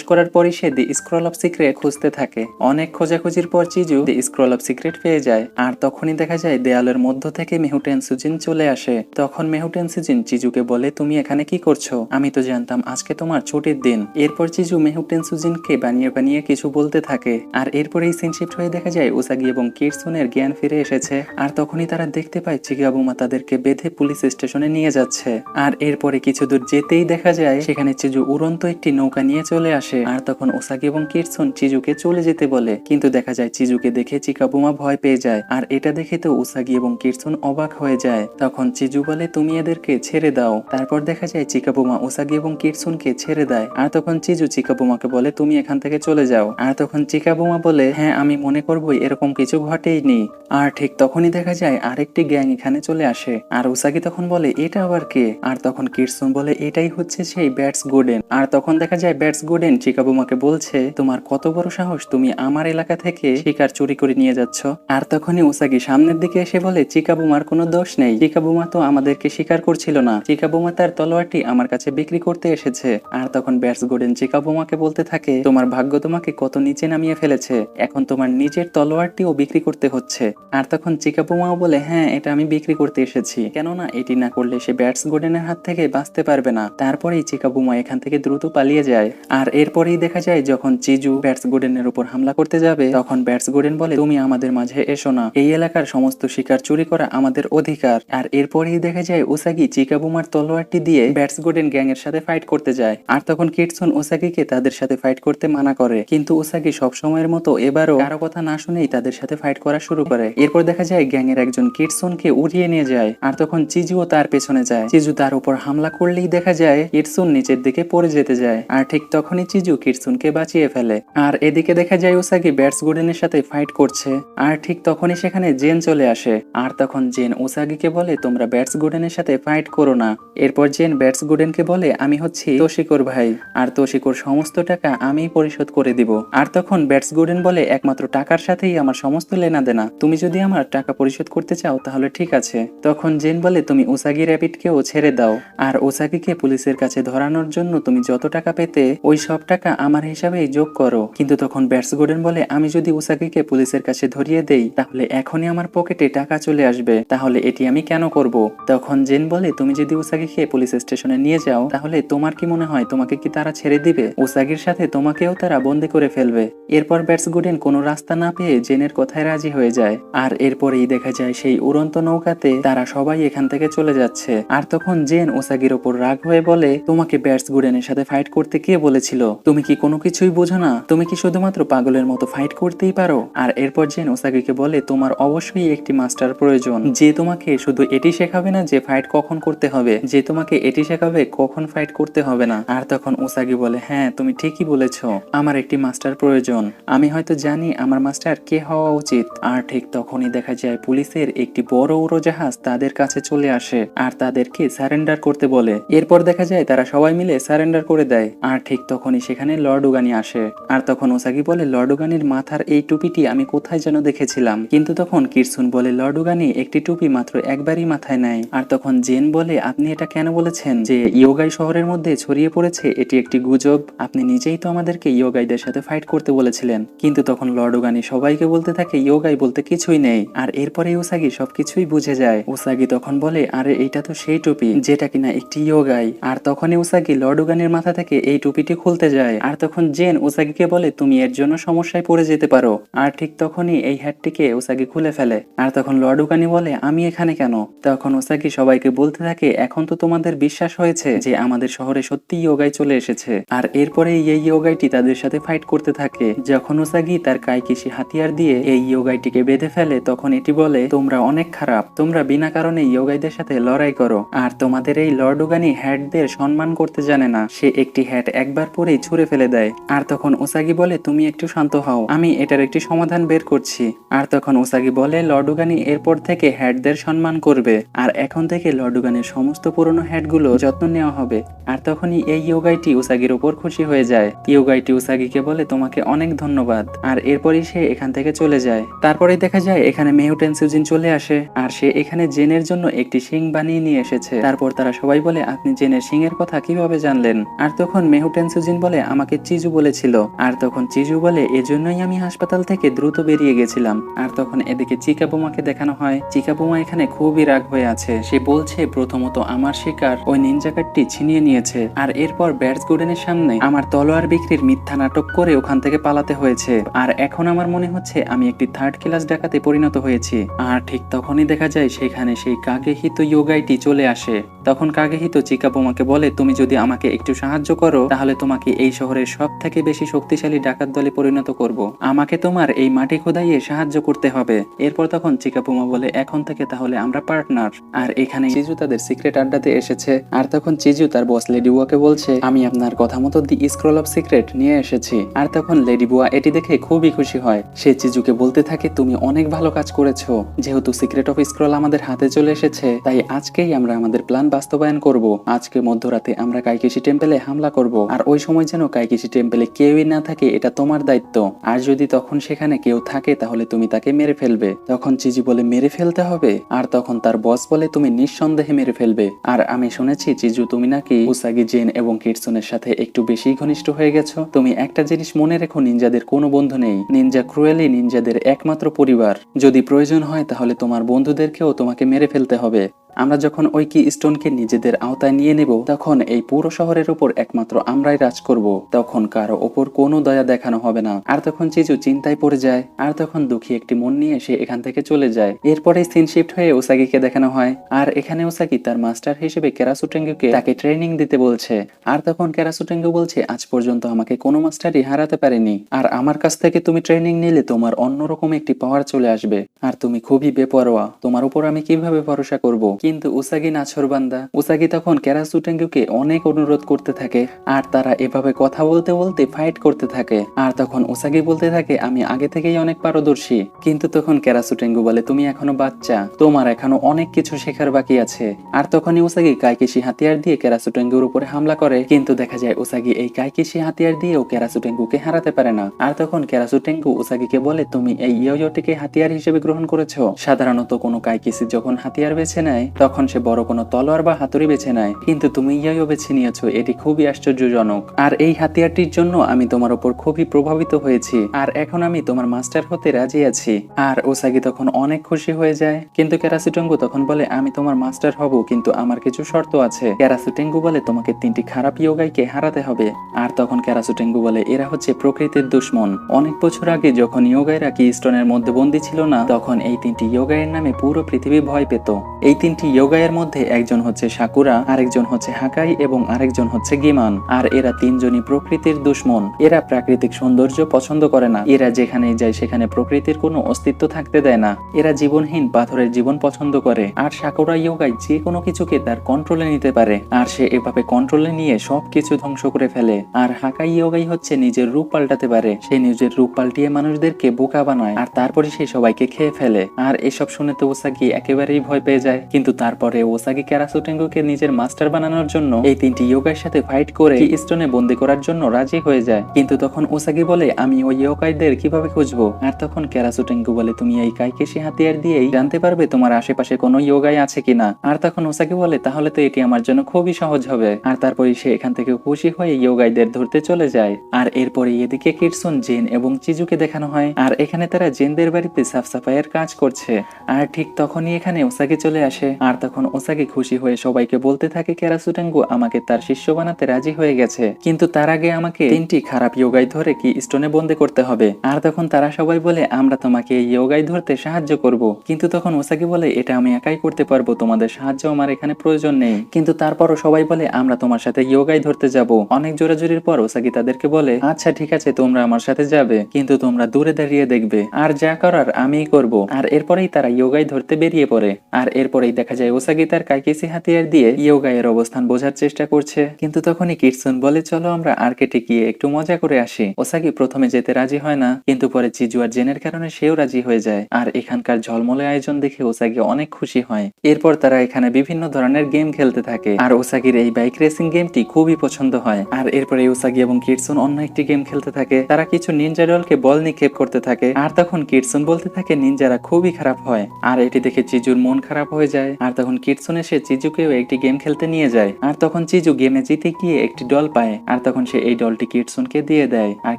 করার পরই সে দি স্ক্রল অফ সিক্রেট খুঁজতে থাকে। অনেক খোঁজাখুঁজির পর চিজু দি স্ক্রল অফ সিক্রেট পেয়ে যায়। আর তখনই দেখা যায় দেয়ালের মধ্য থেকে মেহুটেন সুজিন চলে আসে। তখন মেহুটেন সুজিন চিজুকে বলে তুমি এখানে কি করছো? আমি তো জানতাম আজকে তোমার ছুটির দিন। এরপর চিজু মেহুটেন সুজিনকে বানিয়ে বানিয়ে কিছু বলতে থাকে। আর এরপরেই সিন শিফট হয়ে দেখা যায় উসাগি এবং কিটসুনের জ্ঞান ফিরে এসেছে। আর তখনই তারা দেখতে পায় চিকা বোমা তাদেরকে বেঁধে পুলিশ স্টেশনে নিয়ে যাচ্ছে। আর এরপরে কিছু দূর যেতেই দেখা যায় সেখানে চিজু উড়ন্ত একটি নৌকা নিয়ে চলে আসে। আর তখন উসাগি এবং কিটসুন চিজুকে চলে যেতে বলে, কিন্তু দেখা যায় চিজুকে দেখে চিকা বোমা ভয় পেয়ে যায়। আর এটা দেখে তো উসাগি এবং কিটসুন অবাক হয়ে যায়। তখন চিজু বলে তুমি এদেরকে ছেড়ে দাও। তারপর দেখা যায় চিকা বোমা উসাগি এবং কিটসুনকে ছেড়ে দেয়। আর তখন চিজু চিকা বোমাকে বলে তুমি এখান থেকে চলে যাও। আর তখন চিকা বোমা বলে হ্যাঁ আমি মনে করবো এরকম কিছু ঘটেইনি। আর ঠিক তখনই দেখা যায় আরেকটি গ্যাং এখানে চলে আসে। আর উসাগি তখন বলে এটা আবার কে? আর তখন কিটসুন বলে এটাই হচ্ছে সেই ব্যাটস গোডেন। আর তখন দেখা যায় ব্যাটস গোডেন চিকা বোমাকে বলছে তোমার কত বড় সাহস, তুমি আমার এলাকা থেকে শিকার চুরি করে নিয়ে যাচ্ছ। আর তখনই উসাগি সামনের দিকে এসে বলে চিকা বোমার কোনো দোষ নেই, চিকা বোমা তো আমাদেরকে শিকার করছিল না, চিকা বোমা তার তলোয়ারটি আমার কাছে বিক্রি করতে এসেছে। আর তখন ব্যাটস গোডেন চিকা বোমাকে বলতে থাকে তোমার ভাগ্য তোমাকে কত নিচে নামিয়ে ফেলেছে, এখন তোমার নিজের তলোয়ারটিও বিক্রি করতে হচ্ছে। আর তখন চিকা বোমাও বলে হ্যাঁ এটা আমি বিক্রি করতে এসেছি, কেননা এটি না করলে সে ব্যাটস গোডেনের হাত থেকে বাঁচতে পারবে না। তারপরেই চিকা বোমা এখান থেকে দ্রুত পালিয়ে যায়। আর এরপরেই দেখা যায় যখন চিজু ব্যাটস গোডেনের উপর হামলা করতে যাবে তখন ব্যাটস গোডেন বলে তুমি আমাদের মাঝে এসো না, এই এলাকার সমস্ত শিকার চুরি করা আমাদের অধিকার। আর এরপরেই দেখা যায় উসাগি চিকা বোমার তলোয়ারটি দিয়ে ব্যাটস গোডেন গ্যাং এর সাথে ফাইট করতে যায়। আর তখন কিটসুন উসাগিকে তাদের সাথে ফাইট করতে মানা করে, কিন্তু উসাগি সব সময়ের মতো এবারও কারো কথা না শুনেই তাদের সাথে ফাইট করা শুরু করে। এরপর দেখা যায় গ্যাং এর একজন কিটসুনকে উড়িয়ে নিয়ে যায়। আর তখন চিজুও তার পেছনে যায়। চিজু তার উপর হামলা করলেই দেখা যায় কিটসুন নিচের দিকে পড়ে যেতে যায়। আর ঠিক তখনই চিজু কিটসুনকে বাঁচিয়ে ফেলে। আর এদিকে দেখা যায় উসাগি ব্যাটস গোডেনের সাথে ফাইট করছে। আর ঠিক তখনই সেখানে জেন চলে আসে। আর তখন জেন উসাগিকে বলে তোমরা ব্যাটস গোডেনের সাথে ফাইট করো না। এরপর জেন ব্যাটস গোডেনকে বলে আমি হচ্ছি তোশিকোর ভাই, আর তোশিকোর সমস্ত টাকা আমি পরিশোধ করে দিব। আর তখন ব্যাটস গোডেন বলে একমাত্র টাকার সাথেই আমার সমস্ত লেনা দেনা, তুমি যদি আমার টাকা পরিশোধ করতে চাও তাহলে ঠিক আছে। তখন জেন বলে তুমি উসাগি র্যাবিটকেও ছেড়ে দাও, আর উসাগিকে পুলিশের কাছে ধরানোর জন্য তুমি যত টাকা পেতে ওই সব টাকা আমার হিসাবেই যোগ করো। কিন্তু তখন ব্যাটস গোডেন বলে আমি যদি উসাগিকে পুলিশের কাছে ধরিয়ে দেই তাহলে এখনই আমার পকেটে টাকা চলে আসবে, তাহলে এটি আমি কেন করব? তখন জেন বলে তুমি যদি উসাগিকে পুলিশ স্টেশনে নিয়ে যাও তাহলে তোমার কি মনে হয় তোমাকে কি তারা ছেড়ে দিবে? উসাগির সাথে তোমাকেও তারা বন্দি করে ফেলবে। এরপর ব্যাটস গোডেন কোনো রাস্তা না পেয়ে জেনের কথায় রাজি হয়ে যায়। আর এরপরেই দেখা যায় সেই উড়ন্ত নৌকাতে তারা সবাই এখান থেকে চলে যাচ্ছে। আর তখন জেন উসাগির ওপর রাগ হয়ে বলে তোমাকে ব্যাটস গোডেনের সাথে ফাইট করতে কে বলেছিল? বলেছিল, তুমি কি কোনো কিছুই বোঝো না? তুমি কি শুধুমাত্র পাগলের মতো ফাইট করতেই পারো? আর এরপর জেন ওসাগিকে বলে, তোমার অবশ্যই একটি মাস্টার প্রয়োজন, যে তোমাকে শুধু এটি শেখাবে না যে ফাইট কখন করতে হবে, যে তোমাকে এটি শেখাবে কখন ফাইট করতে হবে না। আর তখন ওসাগি বলে, হ্যাঁ তুমি ঠিকই বলেছো, আমার একটি মাস্টার প্রয়োজন। আমি হয়তো জানি আমার মাস্টার কে হওয়া উচিত। আর ঠিক তখনই দেখা যায় পুলিশের একটি বড় উড়োজাহাজ তাদের কাছে চলে আসে আর তাদেরকে সারেন্ডার করতে বলে। এরপর দেখা যায় তারা সবাই মিলে সারেন্ডার করে দেয়। আর ঠিক তখনই সেখানে লর্ড উগানি আসে। আর তখন ওসাগি বলে, লর্ড উগানির মাথার এই টুপিটি আমি কোথায় যেন দেখেছিলাম। কিন্তু তখন কিরসুন বলে, লর্ড উগানি একটি টুপি মাত্র একবারই মাথায় নেয়। আর তখন জেন বলে, আপনি এটা কেন বলেছেন যে ইয়োগাই শহরের মধ্যে ছড়িয়ে পড়েছে? এটি একটি গুজব। আপনি নিজেই তো আমাদেরকে ইয়োগাইদের সাথে ফাইট করতে বলেছিলেন। কিন্তু তখন লর্ড উগানি সবাইকে বলতে থাকে, ইয়োগাই বলতে কিছুই নেই। আর এরপরে ওসাগি সবকিছুই বুঝে যায়। ওসাগি তখন বলে, আরে এইটা তো সেই টুপি যেটা কিনা একটি ইয়োগাই। আর তখনই ওসাগি লর্ড উগানির মাথা থেকে এই টুপিটি খুলতে যায়। আর তখন জেন ওসাগিকে বলে, তুমি এর জন্য সমস্যায় পড়ে যেতে পারো। আর ঠিক তখনই এই হ্যাটটিকে ওসাগি খুলে ফেলে। আর তখন লর্ড উগানি বলে, আমি এখানে কেন? তখন ওসাগি সবাইকে বলতে থাকে, এখন তো তোমাদের বিশ্বাস হয়েছে যে আমাদের শহরে সত্যি ইয়োগাই চলে এসেছে। আর এরপরে এই ইয়োগাইটি তাদের সাথে ফাইট করতে থাকে। যখন ওসাগি তার কাইকিশি হাতিয়ার দিয়ে এই ইয়োগাইটিকে বেঁধে ফেলে, তখন এটি বলে, তোমরা অনেক খারাপ, তোমরা বিনা কারণে ইয়োগাইদের সাথে লড়াই করো। আর তোমাদের এই লর্ড উগানি হ্যাটদের সম্মান করতে জানে না। সে একটি হ্যাট একবার পরেই ছুঁড়ে ফেলে দেয়। আর তখন ওসাগি বলে, তুমি একটু শান্ত হও, আমি এটার একটি সমাধান বের করছি। আর তখন ওসাগি বলে, লর্ড উগানি এরপর থেকে হ্যাটদের সম্মান করবে। আর এখন থেকে লর্ড উগানির সমস্ত পুরনো হ্যাটগুলো যত্ন নেওয়া হবে। আর তখনই এই ইয়োগাইটি উসাগির উপর খুশি হয়ে যায়। ইয়োগাইটি উসাগিকে বলে, তোমাকে অনেক ধন্যবাদ। আর এরপরই সে এখান থেকে চলে যায়। তারপরে দেখা যায় এখানে মেহু টেনসুজিন চলে আসে। আর সে এখানে জেনের জন্য একটি শিং বানিয়ে নিয়ে এসেছে। তারপর তারা সবাই বলে, আপনি জেনের শিংয়ের কথা কিভাবে জানলেন? আর তখন মেহু টেনসুজিন বলে, আমাকে চিজু বলেছিল। আর তখন চিজু বলে, এজন্যই আমি হাসপাতাল থেকে দ্রুত বেরিয়ে গেছিলাম। আর তখন এদিকে চিকাবুমাকে দেখানো হয়। চিকাবুমা এখানে খুবই রাগ হয়ে আছে। সে বলছে, প্রথমত আমার শিকার ওই নিনজা কার্ডটি ছিনিয়ে নিয়েছে। আর এরপর ব্যাটস গুডেনের সামনে আমার তলোয়ার বিক্রির মিথ্যা নাটক করে ওখান থেকে পালাতে হয়েছে। আর এখন আমার মনে হচ্ছে আমি একটি থার্ড ক্লাস ডাকাতে পরিণত হয়েছি। আর ঠিক তখনই দেখা যায় সেখানে সেই কাগেহিত ইয়োগাইটি চলে আসে। তখন কাগেহিত চিকাবুমাকে বলে, তুমি যদি আমাকে একটু সাহায্য করো তাহলে তোমাকে এই শহরের সব থেকে বেশি শক্তিশালী ডাকাত দলে পরিণত করব। আমাকে তোমার এই মাটি খোদাইয়ে সাহায্য করতে হবে। এরপর তখন চিকাবুমা বলে, এখন থেকে তাহলে আমরা পার্টনার। আর এখানে চিজু তাদের সিক্রেট আড্ডাতে এসেছে। আর তখন চিজু তার বস লেডি বুয়াকে বলছে, আমি আপনার কথা মতো দি স্ক্রল অফ সিক্রেট নিয়ে এসেছি। আর তখন লেডি বুয়া এটি দেখে খুবই খুশি হয়। সে চিজুকে বলতে থাকে, তুমি অনেক ভালো কাজ করেছো। যেহেতু সিক্রেট অফ স্ক্রল আমাদের হাতে চলে এসেছে, তাই আজকেই আমরা আমাদের প্ল্যান বাস্তবায়ন করব। আজকে মধ্যরাতে আমরা কাইকিশি টেম্পলে হামলা করব। আর ওই সময় যেন কাইকিশি টেম্পলে কেউই না থাকে, এটা তোমার দায়িত্ব। আর যদি তখন সেখানে কেউ থাকে তাহলে তুমি তাকে মেরে ফেলবে। তখন চিজু বলে, মেরে ফেলতে হবে? আর তখন তার বস বলে, তুমি নিঃসন্দেহে মেরে ফেলবে। আর আমি শুনেছি চিজু তুমি নাকি উসাগি, জেন এবং কিটসুনের সাথে একটু বেশি ঘনিষ্ঠ হয়ে গেছো। তুমি একটা জিনিস মনে রেখো, নিনজাদের কোনো বন্ধু নেই। নিনজা ক্রুয়েলি নিনজাদের একমাত্র পরিবার। যদি প্রয়োজন হয় তাহলে তোমার বন্ধুদেরকেও তোমাকে মেরে ফেলতে হবে। আমরা যখন ওই কি স্টোনকে নিজেদের আওতায় নিয়ে নেব, তখন এই পুরো শহরের উপর একমাত্র আমরাই রাজ করব। তখন কারো ওপর কোনো দয়া দেখানো হবে না। আর তখন চিজু চিন্তায় পড়ে যায়। আর তখন দুঃখী একটি মন নিয়ে সে এখান থেকে চলে যায়। এরপরে সিন শিফট হয়ে ওসাগিকে দেখানো হয়। আর এখানে ওসাগি তার মাস্টার হিসেবে কেরাসুটেঙ্গুকে তাকে ট্রেনিং দিতে বলছে। আর তখন কেরাসুটেঙ্গু বলছে, আজ পর্যন্ত আমাকে কোনো মাস্টারই হারাতে পারেনি। আর আমার কাছ থেকে তুমি ট্রেনিং নিলে তোমার অন্যরকম একটি পাওয়ার চলে আসবে। আর তুমি খুবই বেপরোয়া, তোমার উপর আমি কিভাবে ভরসা করব? কিন্তু উসাগি নাছোড়বান্দা। উসাগি তখন কেরাসুটেঙ্গুকে অনেক অনুরোধ করতে থাকে। আর তারা এভাবে কথা বলতে বলতে ফাইট করতে থাকে। আর তখন উসাগি বলতে থাকে, আমি আগে থেকেই অনেক পারদর্শী। কিন্তু তখন কেরাসুটেঙ্গু বলে, তুমি এখনো বাচ্চা, তোমার এখনো অনেক কিছু শেখার বাকি আছে। আর তখনই উসাগি কাইকিশি হাতিয়ার দিয়ে কেরাসুটেঙ্গুর উপরে হামলা করে। কিন্তু দেখা যায় উসাগি এই কাইকিশি হাতিয়ার দিয়েও কেরাসুটেঙ্গুকে হারাতে পারে না। আর তখন কেরাসুটেঙ্গু উসাগিকে বলে, তুমি এই ইয়োয়োটিকে হাতিয়ার হিসেবে গ্রহণ করেছো। সাধারণত কোনো কাইকিশি যখন হাতিয়ার বেছে নেয় তখন সে বড় কোনো তলোয়ার বা হাতুড়ি বেছে নেয়, কিন্তু তুমি ইয়োয়ো বেছে নিয়েছো, এটি খুবই আশ্চর্যজনক। আর এই হাতিয়ারটির জন্য আমি তোমার উপর খুবই প্রভাবিত হয়েছি। আর এখন আমি তোমার মাস্টার হতে রাজি আছি। আর ওসাগি তখন অনেক খুশি হয়ে যায়। কিন্তু কেরাসুটেঙ্গু তখন বলে, আমি তোমার মাস্টার হব, কিন্তু আমার কিছু শর্ত আছে। কেরাসুটেঙ্গু বলে, তোমাকে 3টি খারাপ ইয়োগাইকে হারাতে হবে। আর তখন কেরাসুটেঙ্গু বলে, এরা হচ্ছে প্রকৃতির দুশ্মন। অনেক বছর আগে যখন ইয়োগাইরা কি স্টোনের মধ্যে বন্দী ছিল না, তখন এই 3টি ইয়োগাইয়ের নামে পুরো পৃথিবী ভয় পেত। এই 3টি তিনটি ইয়োগায়ের মধ্যে একজন হচ্ছে সাকুরা, আরেকজন হচ্ছে হাকাই এবং আরেকজন হচ্ছে গিমান। আর এরা তিনজনই প্রকৃতির দুশ্মন। এরা প্রাকৃতিক সৌন্দর্য পছন্দ করে না। এরা যেখানেই যায় সেখানে প্রকৃতির কোনো অস্তিত্ব থাকতে দেয় না। এরা জীবনহীন পাথরের জীবন পছন্দ করে। আর সাকুরা ইয়োগাই যে কোনো কিছুকে তার কন্ট্রোলে নিতে পারে, আর সে এভাবে কন্ট্রোলে নিয়ে সবকিছু ধ্বংস করে ফেলে। আর হাকাই ইয়োগাই হচ্ছে নিজের রূপ পাল্টাতে পারে। সে নিজের রূপ পাল্টিয়ে মানুষদেরকে বোকা বানায়, আর তারপরে সে সবাইকে খেয়ে ফেলে। আর এসব শুনে তো ওসাগি একেবারেই ভয় পেয়ে যায়। কিন্তু তারপরে ওসাগি ক্যারাসুটেঙ্গুকে নিজের মাস্টার বানানোর জন্য এই তিনটি ইয়োগার সাথে ফাইট করে কি স্টোনে বন্দি করার জন্য রাজি হয়ে যায়। কিন্তু তখন ওসাগি বলে, আমি ওই ইয়োকাইদের কিভাবে খুঁজবো? আর তখন ক্যারাসুটেঙ্গু বলে, তুমি এই কাইকেশি হাতিয়ার দিয়েই জানতে পারবে তোমার আশেপাশে কোনো ইয়োগাই আছে কিনা। আর তখন ওসাগি বলে, তাহলে তো এটি আমার জন্য খুবই সহজ হবে। আর তারপরে সে এখান থেকে খুশি হয়ে ইয়োগাইদের ধরতে চলে যায়। আর এরপরে এদিকে কিটসুন, জেন এবং চিজুকে দেখানো হয়। আর এখানে তারা জেনদের বাড়িতে সাফ সাফাইয়ের কাজ করছে। আর ঠিক তখনই এখানে ওসাগি চলে আসে। আর তখন ওসাগি খুশি হয়ে সবাইকে বলতে থাকে, ক্যারাসুটেঙ্গু আমাকে তার শিষ্য বানাতে রাজি হয়ে গেছে, কিন্তু তার আগে আমাকে তিনটি খারাপ ইয়োগাই ধরে কি স্টোনে বন্দি করতে হবে। আর তখন তারা সবাই বলে, আমরা তোমাকে এই ইয়োগাই ধরতে সাহায্য করব। কিন্তু তখন ওসাগি বলে, এটা আমি একাই করতে পারবো, তোমাদের সাহায্য আমার এখানে প্রয়োজন নেই। কিন্তু তারপরও সবাই বলে, আমরা তোমার সাথে ইয়োগাই ধরতে যাব। অনেক জোরাজুরির পর ওসাগি তাদেরকে বলে, আচ্ছা ঠিক আছে, তোমরা আমার সাথে যাবে, কিন্তু তোমরা দূরে দাঁড়িয়ে দেখবে, আর যা করার আমিই করব। আর এরপরেই তারা ইয়োগাই ধরতে বেরিয়ে পড়ে। আর এরপরেই দেখা যায় ওসাগি তার কাইকেশি হাতিয়ার দিয়ে ইয়োগাইয়ের অবস্থান বোঝার চেষ্টা করছে। কিন্তু তখনই কিটসুন বলে, চলো আমরা আর্কেটে গিয়ে একটু মজা করে আসি। ওসাগি প্রথমে যেতে রাজি হয় না, কিন্তু পরে চিজু আর জেনের কারণে সেও রাজি হয়ে যায়। আর এখানকার ঝলমলে আয়োজন দেখে ওসাগি অনেক খুশি হয়। এরপর তারা এখানে বিভিন্ন ধরনের গেম খেলতে থাকে। আর ওসাগির এই বাইক রেসিং গেমটি খুবই পছন্দ হয়। আর এরপরে ওসাগি এবং কিটসুন অন্য একটি গেম খেলতে থাকে। তারা কিছু নিনজা ডলকে বল নিক্ষেপ করতে থাকে। আর তখন কিটসুন বলতে থাকে, নিনজারা খুবই খারাপ হয়। আর এটি দেখে চিজুর মন খারাপ হয়ে যায়। আর তখন কিটসুন এসে চিজুকেও একটি গেম খেলতে নিয়ে যায়। আর তখন চিজু গেমে জিতে গিয়ে একটি ডল পায়। আর তখন সে এই ডলটি কিটসুনকে দিয়ে দেয়। আর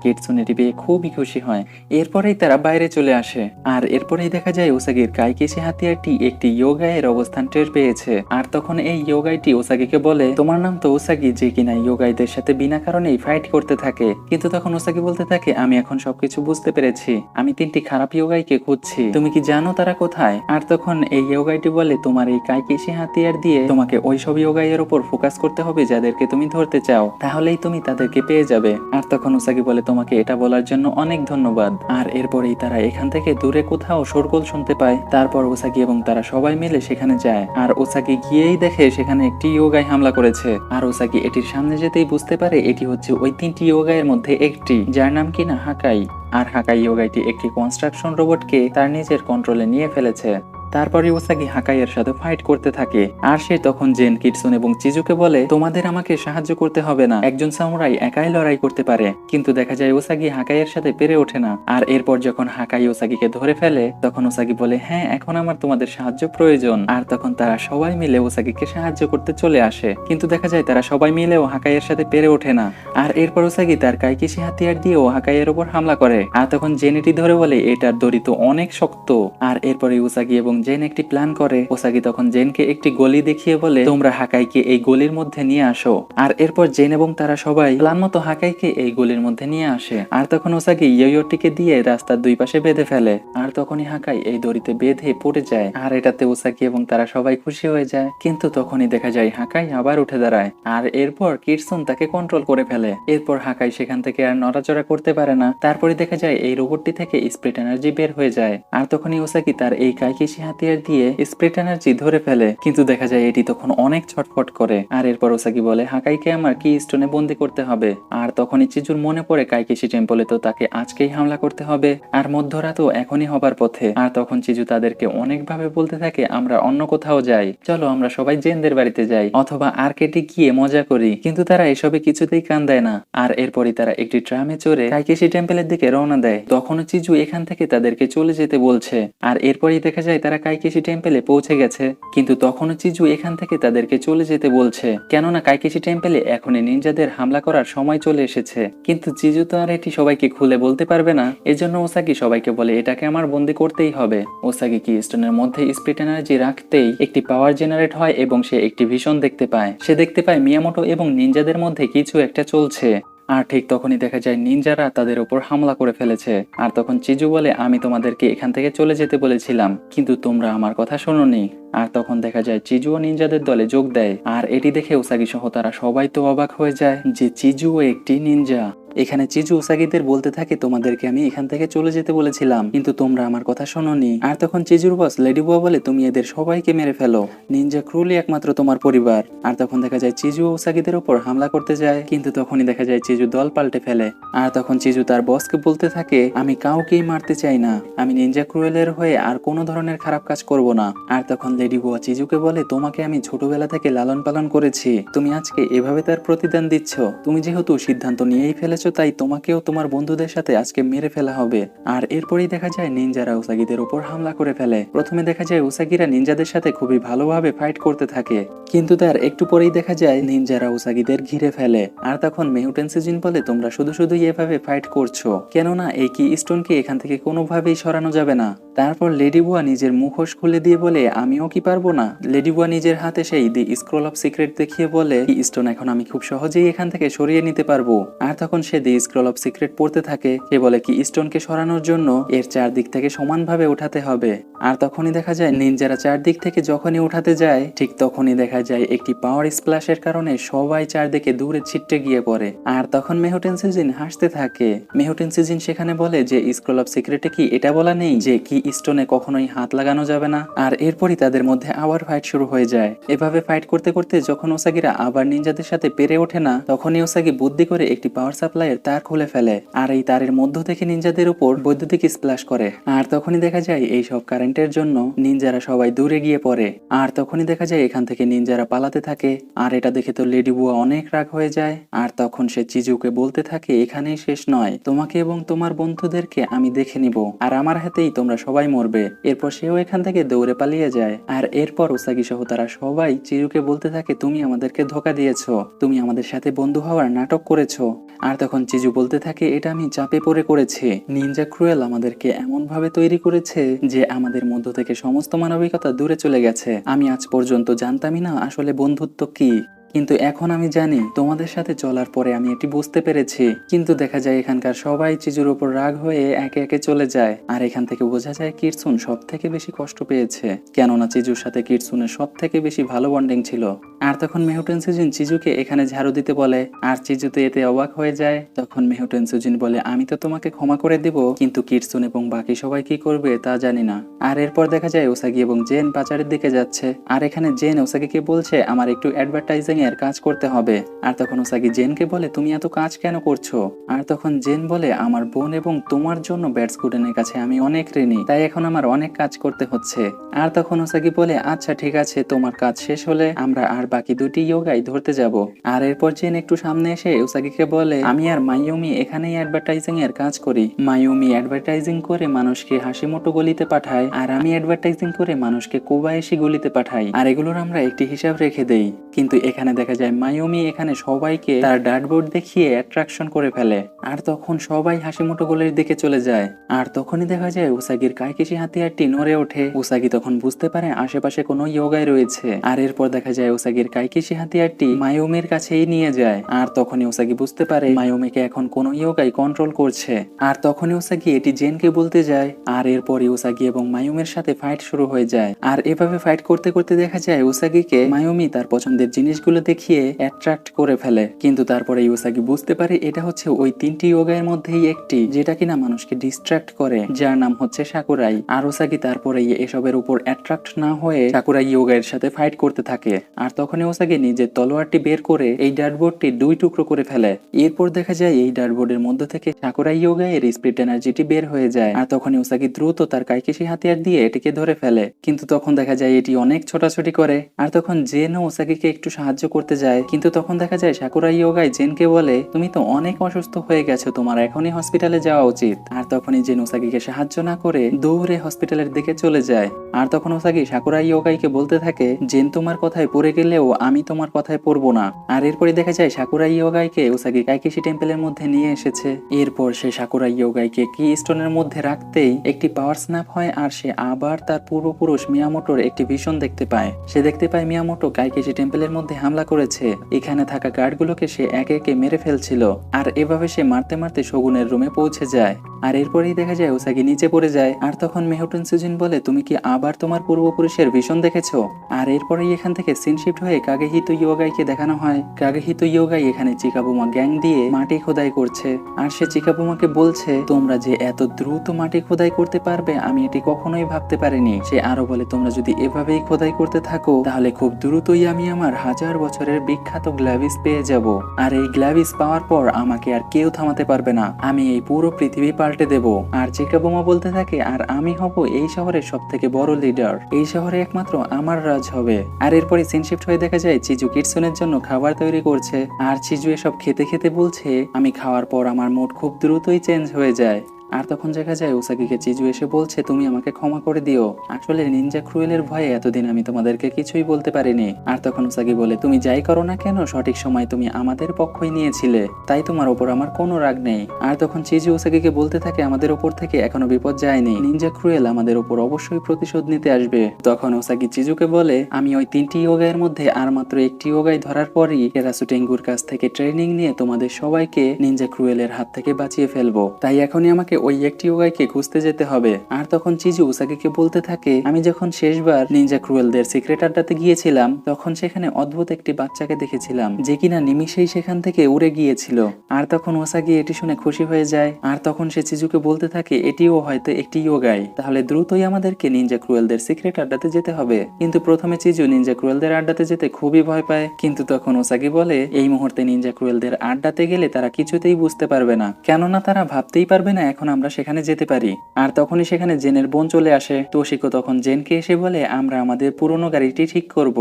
কিটসুন এটি পেয়ে খুবই খুশি হয়। এরপরেই তারা বাইরে চলে আসে। আর এরপরেই দেখা যায় ওসাগির কাইকেশি হাতিয়ারটি একটি ইয়োগাইয়ের অবস্থান টের পেয়েছে। আর তখন এই ইয়োগাইটি ওসাগিকে বলে, তোমার নাম তো ওসাগি, যে কিনা ইয়োগাইদের সাথে বিনা কারণেই ফাইট করতে থাকে। কিন্তু তখন ওসাগি বলতে থাকে, আমি এখন সবকিছু বুঝতে পেরেছি, আমি তিনটি খারাপ ইয়োগাইকে খুঁজছি, তুমি কি জানো তারা কোথায়? আর তখন এই ইয়োগাইটি বলে, তোমার এই কাইকেশি হাতিয়ার দিয়ে তোমাকে ওইসব ইয়োগাইয়ের উপর ফোকাস করতে হবে যাদেরকে তুমি ধরতে চাও, তাহলেই তুমি তাদেরকে পেয়ে যাবে। আর তখন ওসাগি বলে, তোমাকে এটা বলার জন্য অনেক ধন্যবাদ। আর এরপরেই তারা এখান থেকে দূরে কোথাও শোরগোল শুনতে পায়। তারপর ওসাগি এবং তারা সবাই মিলে সেখানে যায়। আর ওসাগি গিয়েই দেখে সেখানে একটি ইয়োগাই হামলা করেছে। আর ওসাগি এটির সামনে যেতেই বুঝতে পারে এটি হচ্ছে ওই তিনটি ইয়োগাইয়ের মধ্যে একটি, যার নাম কিনা হাকাই। আর হাকাই ইয়োগাইটি একটি কনস্ট্রাকশন রোবটকে তার নিজের কন্ট্রোলে নিয়ে ফেলেছে। তারপরে ওসাগি হাকাইয়ের সাথে ফাইট করতে থাকে। আর সে তখন জেন, কিটসুন এবং চিজুকে বলে, তোমাদের আমাকে সাহায্য করতে হবে না, একজন সামুরাই একাই লড়াই করতে পারে। কিন্তু দেখা যায় ওসাগি হাকাইয়ের সাথে পেরে ওঠে না। আর এরপর যখন হাকাই ওসাগিকে ধরে ফেলে, তখন ওসাগি বলে, হ্যাঁ এখন আমার তোমাদের সাহায্য প্রয়োজন। আর তখন তারা সবাই মিলে ওসাগিকে সাহায্য করতে চলে আসে। কিন্তু দেখা যায় তারা সবাই মিলেও হাকাইয়ের সাথে পেরে ওঠে না। আর এরপর ওসাগি তার কাইকেশি হাতিয়ার দিয়েও হাকাইয়ের উপর হামলা করে। আর তখন জেন এটি ধরে বলে, এটার দড়ি তো অনেক শক্ত। আর এরপরে ওসাগি এবং জেন একটি প্ল্যান করে। ওসাগি তখন জেনকে একটি গলি দেখিয়ে বলে, তোমরা হাকাইকে এই গলির মধ্যে নিয়ে আসো। আর এরপর জেন এবং তারা সবাই প্ল্যান মতো হাকাইকে এই গলির মধ্যে নিয়ে আসে। আর তখন ওসাগি ইয়োয়োটিকে দিয়ে রাস্তার দুই পাশে বেঁধে ফেলে। আর তখনই হাকাই এই দড়িতে বেঁধে পড়ে যায়। আর এটাতে ওসাগি এবং তারা সবাই খুশি হয়ে যায়। কিন্তু তখনই দেখা যায় হাকাই আবার উঠে দাঁড়ায়। আর এরপর কিটসুন তাকে কন্ট্রোল করে ফেলে। এরপর হাকাই সেখান থেকে আর নড়াচড়া করতে পারে না। তারপরে দেখা যায় এই রোবটটি থেকে স্প্রিট এনার্জি বের হয়ে যায়। আর তখনই ওসাগি তার এই কাইকেশি হাতিয়ার দিয়ে স্প্রিট এনার্জি ধরে ফেলে। কিন্তু দেখা যায় এটি তখন অনেক ছটফট করে। আর এরপর ওসাগি বলে, হাকাইকে আমার কি স্টোনে বন্দি করতে হবে। আর তখনই চিজুর মনে পড়ে কাইকেশি টেম্পলে তো তাকে আজকেই হামলা করতে হবে, আর মধ্যরাতও এখনই হবার পথে। আর তখন চিজু তাদেরকে অনেকভাবে বলতে থাকে, আমরা অন্য কোথাও যাই, চলো আমরা সবাই জেনদের বাড়িতে যাই, অথবা আর্কেডে গিয়ে মজা করি। কিন্তু তারা এসবে কিছুতেই কান দেয় না। আর এরপরই তারা একটি ট্রামে চড়ে কাইকেশি টেম্পলের দিকে রওনা দেয়। তখনও চিজু এখান থেকে তাদেরকে চলে যেতে বলছে। আর এরপরই দেখা যায় তারা কাইকেশি টেম্পলে পৌঁছে গেছে। কিন্তু তখনও চিজু এখান থেকে তাদেরকে চলে যেতে বলছে, কেননা কাইকেশি টেম্পলে এখনই নিনজাদের হামলা করার সময় চলে এসেছে। কিন্তু চিজু তো আর এটি সবাইকে খুলে বলতে পারবে না। এজন্য ওসাগি সবাইকে বলে, এটাকে আমার বন্দি করতেই হবে। ওসাগি কি স্টোনের মধ্যে স্প্রিট এনার্জি রাখতেই একটি পাওয়ার জেনারেট হয় এবং সে একটি ভিশন দেখতে পায়। সে দেখতে পায় মিয়ামোটো এবং নিনজাদের মধ্যে কিছু একটা চলছে। আর ঠিক তখনই দেখা যায় নিনজারা তাদের উপর হামলা করে ফেলেছে। আর তখন চিজু বলে, আমি তোমাদেরকে এখান থেকে চলে যেতে বলেছিলাম, কিন্তু তোমরা আমার কথা শোনোনি। আর তখন দেখা যায় চিজুও নিনজাদের দলে যোগ দেয়। আর এটি দেখে উসাগি সহ তারা সবাই তো অবাক হয়ে যায় যে চিজুও একটি নিনজা। এখানে চিজু উসাগিদের বলতে থাকে, তোমাদেরকে আমি এখান থেকে চলে যেতে বলেছিলাম, কিন্তু তোমরা আমার কথা শোনোনি। আর তখন চিজুর বস লেডি বুয়া বলে, তুমি এদের সবাইকে মেরে ফেলো, নিনজা ক্রুলি একমাত্র তোমার পরিবার। আর তখন দেখা যায় চিজু উসাগিদের উপর হামলা করতে যায়, কিন্তু তখনই দেখা যায় চিজু দল পাল্টে ফেলে। আর তখন চিজু তার বসকে বলতে থাকে, আমি কাউকেই মারতে চাই না, আমি নিনজা ক্রুয়েলের হয়ে আর কোনো ধরনের খারাপ কাজ করব না। আর তখন লেডি বুয়া চিজুকে বলে, তোমাকে আমি ছোটবেলা থেকে লালন পালন করেছি, তুমি আজকে এভাবে তার প্রতিদান দিচ্ছ। তুমি যেহেতু সিদ্ধান্ত নিয়েই ফেলেছো, তাই তোমাকেও তোমার বন্ধুদের সাথে আজকে মেরে ফেলা হবে। আর এরপরেই দেখা যায় নিনজারা উসাগিদের উপর হামলা করে ফেলে। প্রথমে দেখা যায় উসাগিরা নিনজাদের সাথে খুবই ভালোভাবে ফাইট করতে থাকে, কিন্তু তার একটু পরেই দেখা যায় নিনজারা উসাগিদের ঘিরে ফেলে। আর তখন মেহুটেনসিজিন বলে, তোমরা শুধু শুধুই এভাবে ফাইট করছো, কেননা এই কি স্টোনকে এখান থেকে কোনোভাবেই সরানো যাবে না। তারপর লেডি বুয়া নিজের মুখোশ খুলে দিয়ে বলে, আমিও কি পারবো না। লেডি বুয়া নিজের হাতে সেই দি স্ক্রল অফ সিক্রেট দেখিয়ে বলে, কি স্টোন এখন আমি খুব সহজেই এখান থেকে সরিয়ে নিতে পারবো। আর তখন সে দি স্ক্রল অফ সিক্রেট পড়তে থাকে। সে বলে কি স্টোনকে সরানোর জন্য এর চারদিক থেকে সমানভাবে উঠাতে হবে। আর তখনই দেখা যায় নিনজারা চারদিক থেকে যখনই উঠাতে যায়, ঠিক তখনই দেখা যায় একটি পাওয়ার স্প্ল্যাশের কারণে সবাই চারদিকে দূরে ছিটতে গিয়ে পড়ে। আর তখন মেহুটেনসিজিন হাসতে থাকে। মেহুটেনসিজিন সেখানে বলে যে স্ক্রল অফ সিক্রেটে কি এটা বলা নেই যে কি স্টোনে কখনোই হাত লাগানো যাবে না। আর এরপরই তাদের মধ্যে আবার ফাইট শুরু হয়ে যায়। এভাবে ফাইট করতে করতে যখন ওসাগিরা আবার নিনজাদের সাথে পেরে ওঠে না, তখনই ওসাগি বুদ্ধি করে একটি পাওয়ার সাপ্লাইয়ের তার খুলে ফেলে। আর এই তারের মধ্য থেকে নিনজাদের উপর বৈদ্যুতিক স্প্ল্যাশ করে। আর তখনই দেখা যায় এই সব কারেন্টের জন্য নিনজারা সবাই দূরে গিয়ে পড়ে। আর তখনই দেখা যায় এখান থেকে নিনজারা পালাতে থাকে। আর এটা দেখে তো লেডি বুয়া অনেক রাগ হয়ে যায়। আর তখন সে চিজুকে বলতে থাকে, এখানেই শেষ নয়, তোমাকে এবং তোমার বন্ধুদেরকে আমি দেখে নিব, আর আমার হাতেই তোমরা সবাই মরবে। এরপর সেও এখান থেকে দৌড়ে পালিয়ে যায়। আর এরপর উসাগি সহ তারা সবাই চিজুকে বলতে থাকে, তুমি আমাদেরকে ধোকা দিয়েছো, তুমি আমাদের সাথে বন্ধু হওয়ার নাটক করেছো। আর তখন চিজু বলতে থাকে, এটা আমি চাপে পড়ে করেছি। নিনজা ক্রুয়েল আমাদেরকে এমন ভাবে তৈরি করেছে যে আমাদের মধ্য থেকে সমস্ত মানবিকতা দূরে চলে গেছে। আমি আজ পর্যন্ত জানতামই না আসলে বন্ধুত্ব কি, কিন্তু এখন আমি জানি। তোমাদের সাথে চলার পরে আমি এটি বুঝতে পেরেছি। কিন্তু দেখা যায় এখানকার সবাই চিজুর উপর রাগ হয়ে একে একে চলে যায়। আর এখান থেকে বোঝা যায় কিরসুন সব থেকে বেশি কষ্ট পেয়েছে, কেননা চিজুর সাথে কিরসুনের সব থেকে বেশি ভালো বন্ডিং ছিল। আর তখন মেহুটেনসুজিন চিজুকে এখানে ঝাড়ু দিতে বলে। আর চিজু তো এতে অবাক হয়ে যায়। তখন মেহুটেনসুজিন বলে, আমি তো তোমাকে ক্ষমা করে দেব, কিন্তু কিরসুন এবং বাকি সবাই কি করবে তা জানি না। আর এরপর দেখা যায় ওসাগি এবং জেন পাচারের দিকে যাচ্ছে। আর এখানে জেন ওসাগিকে বলছে, আমার একটু অ্যাডভার্টাইজিং এর কাজ করতে হবে। আর তখন ওসাগি জেনকে বলে, তুমি এত কাজ কেন করছো। আর তখন জেন বলে, আমার বোন এবং তোমার জন্য ব্যাটস্কুডেনের কাছে আমি অনেক ঋণী, তাই এখন আমার অনেক কাজ করতে হচ্ছে। আর তখন ওসাগি বলে, আচ্ছা ঠিক আছে, তোমার কাজ শেষ হলে আমরা আর বাকি দুটি ইয়োগাই ধরতে যাব। আর এরপর জেন একটু সামনে এসে ওসাগিকে বলে, আমি আর মাইয়ুমি এখানেই অ্যাডভার্টাইজিং এর কাজ করি। মাইয়ুমি অ্যাডভার্টাইজিং করে মানুষকে হাসিমোটো গলিতে পাঠায়, আর আমি অ্যাডভার্টাইজিং করে মানুষকে কোবায়াশি গলিতে পাঠাই, আর এগুলোর আমরা একটি হিসাব রেখে দেই। কিন্তু এখানে দেখা যায় মাইয়ুমি এখানে সবাইকে তার ডার্টবোর্ড দেখিয়ে অ্যাট্রাকশন করে ফেলে। আর তখন সবাই হাসিমোটো গোলের দিকে চলে যায়। আর তখনই দেখা যায় উসাগির কাইকেশি হাতিয়ারটি নড়ে ওঠে। উসাগি তখন বুঝতে পারে আশেপাশে কোনো ইয়োগাই রয়েছে। আর এরপর দেখা যায় উসাগির কাইকেশি হাতিয়ারটি মাইয়ুমির কাছেই নিয়ে যায়। আর তখনই উসাগি বুঝতে পারে মাইয়ুমিকে এখন কোনো ইয়োগাই কন্ট্রোল করছে। আর তখনই উসাগি এটি জেনকে বলতে যায়। আর এরপরই উসাগি এবং মাইয়ুমির সাথে ফাইট শুরু হয়ে যায়। আর এভাবে ফাইট করতে করতে দেখা যায় উসাগিকে মাইয়ুমি তার পছন্দের জিনিসগুলো দেখিয়ে অ্যাট্রাক্ট করে ফেলে। কিন্তু তারপরে উসাগি বুঝতে পারে এটা হচ্ছে ওই তিনটি ইয়োগার মধ্যেই একটি, যেটা কিনা মানুষকে ডিস্ট্রাক্ট করে, যার নাম হচ্ছে সাকুরাই। আর উসাগি তারপরে এসবের উপর অ্যাট্রাক্ট না হয়ে সাকুরাই ইয়োগার সাথে ফাইট করতে থাকে। আর তখনই উসাগি নিজের তলোয়ারটি বের করে এই ডার্টবোর্ডটি দুই টুকরো করে ফেলে। এরপর দেখা যায় এই ডার্টবোর্ডের মধ্য থেকে সাকুরাই ইয়োগায়ের স্পিরিট এনার্জিটি বের হয়ে যায়। আর তখনই উসাগি দ্রুত তার কাইকেশি হাতিয়ার দিয়ে এটিকে ধরে ফেলে। কিন্তু তখন দেখা যায় এটি অনেক ছোটাছুটি করে। আর তখন জেনও উসাগিকে একটু সাহায্য করতে যায়। কিন্তু তখন দেখা যায় সাকুরাই ইয়োগাই জেনকে বলে, তুমি তো অনেক অসুস্থ হয়ে গেছো, তোমার এখনই হসপিটালে যাওয়া উচিত। আর তখনই জেন উসাগিকে সাহায্য না করে দৌড়ে হসপিটালের দিকে চলে যায়। আর তখন উসাগি সাকুরাই ইয়োগাইকে বলতে থাকে, জেন তোমার কথায় পড়ে গেলেও আমি তোমার কথায় পড়বো না। আর এরপরে দেখা যায় সাকুরাই ইয়োগাইকে উসাগি কাইকেশি টেম্পলের মধ্যে নিয়ে এসেছে। এরপর সে সাকুরাই ইয়োগাইকে কি স্টোনের মধ্যে রাখতেই একটি পাওয়ার স্ন্যাপ হয়। আর সে আবার তার পূর্বপুরুষ মিয়ামোটোর একটি ভিশন দেখতে পায়। সে দেখতে পায় মিয়ামোটো কাইকেশি টেম্পলের মধ্যে হামলা হামলা করেছে। এখানে থাকা গার্ডগুলোকে সে একে একে মেরে ফেলছিল। আর এভাবে সে মারতে মারতে শগুনের রুমে পৌঁছে যায়। আর এরপরেই দেখা যায় উসাগি নিচে পড়ে যায়। আর তখন মেহটুন সুজিন বলে, তুমি কি আবার তোমার পূর্বপুরুষের ভীষণ দেখেছো? আর এরপরেই এখান থেকে সিন শিফট হয়ে কাগেহিতো ইয়োগাইকে দেখানো হয়। কাগেহিতো ইয়োগাই এখানে চিকাবুমা গ্যাং দিয়ে মাটি খোদাই করছে। আর সে চিকাবুমাকে বলছে, তোমরা যে এত দ্রুত মাটি খোদাই করতে পারবে আমি এটি কখনোই ভাবতে পারিনি। সে আরো বলে, তোমরা যদি এভাবেই খোদাই করতে থাকো তাহলে খুব দ্রুতই আমি আমার 1000 বছরের বিখ্যাত গ্লাভিস পেয়ে যাব। আর এই গ্লাভিস পাওয়ার পর আমাকে আর কেউ থামাতে পারবে না। আমি এই পুরো পৃথিবী পাল্টে দেব। আর চিকাবুমা বলতে থাকে, আর আমি হব এই শহরের সব থেকে বড় লিডার। এই শহরে একমাত্র আমার রাজ হবে। আর এরপরে সিন শিফট হয়ে দেখা যায় চিজু কিটসুনের জন্য খাবার তৈরি করছে। আর চিজু এসব খেতে খেতে বলছে, আমি খাওয়ার পর আমার মুড খুব দ্রুতই চেঞ্জ হয়ে যায়। আর তখন দেখা যায় উসাগিকে চিজু এসে বলছে, তুমি আমাকে ক্ষমা করে দিও। আসলে নিনজা ক্রুয়েলের ভয়ে এতদিন আমি তোমাদেরকে কিছুই বলতে পারিনি। আর তখন উসাগি বলে, তুমি যাই করো না কেন সঠিক সময় তুমি আমাদের পক্ষই নিয়েছিলে, তাই তোমার ওপর আমার কোনো রাগ নেই। আর তখন চিজু উসাগিকে বলতে থাকে, আমাদের ওপর থেকে এখনো বিপদ যায়নি, নিনজা ক্রুয়েল আমাদের ওপর অবশ্যই প্রতিশোধ নিতে আসবে। তখন উসাগি চিজুকে বলে, আমি ওই 3টি ইয়োগায়ের মধ্যে আর মাত্র একটি ইয়োগাই ধরার পরই টেরাসুটেঙ্গুর কাছ থেকে ট্রেনিং নিয়ে তোমাদের সবাইকে নিনজা ক্রুয়েলের হাত থেকে বাঁচিয়ে ফেলবো। তাই এখনই আমাকে ওই একটি ইয়োগাইকে খুঁজতে যেতে হবে। আর তখন চিজু উসাগিকে বলতে থাকে, আমি যখন শেষবার নিনজা ক্রুয়েলদের সিক্রেট আড্ডাতে গিয়েছিলাম তখন সেখানে অদ্ভুত একটি বাচ্চাকে দেখেছিলাম যে কিনা নিমিষেই সেখান থেকে উড়ে গিয়েছিল। আর তখন উসাগি এটি শুনে খুশি হয়ে যায়। আর তখন সে চিজুকে বলতে থাকে, এটিও হয়তো একটি ইয়োগাই, তাহলে দ্রুতই আমাদেরকে নিনজা ক্রুয়েলদের সিক্রেট আড্ডাতে যেতে হবে। কিন্তু প্রথমে চিজু নিনজা ক্রুয়েলদের আড্ডাতে যেতে খুবই ভয় পায়। কিন্তু তখন উসাগি বলে, এই মুহূর্তে নিনজা ক্রুয়েলদের আড্ডাতে গেলে তারা কিছুতেই বুঝতে পারবে না, কেননা তারা ভাবতেই পারবে না এখন আমরা সেখানে যেতে পারি। আর তখনই সেখানে জেনের বোন চলে আসে। তোশিকো তখন জেনকে এসে বলে, আমরা আমাদের পুরনো গাড়িটি ঠিক করব।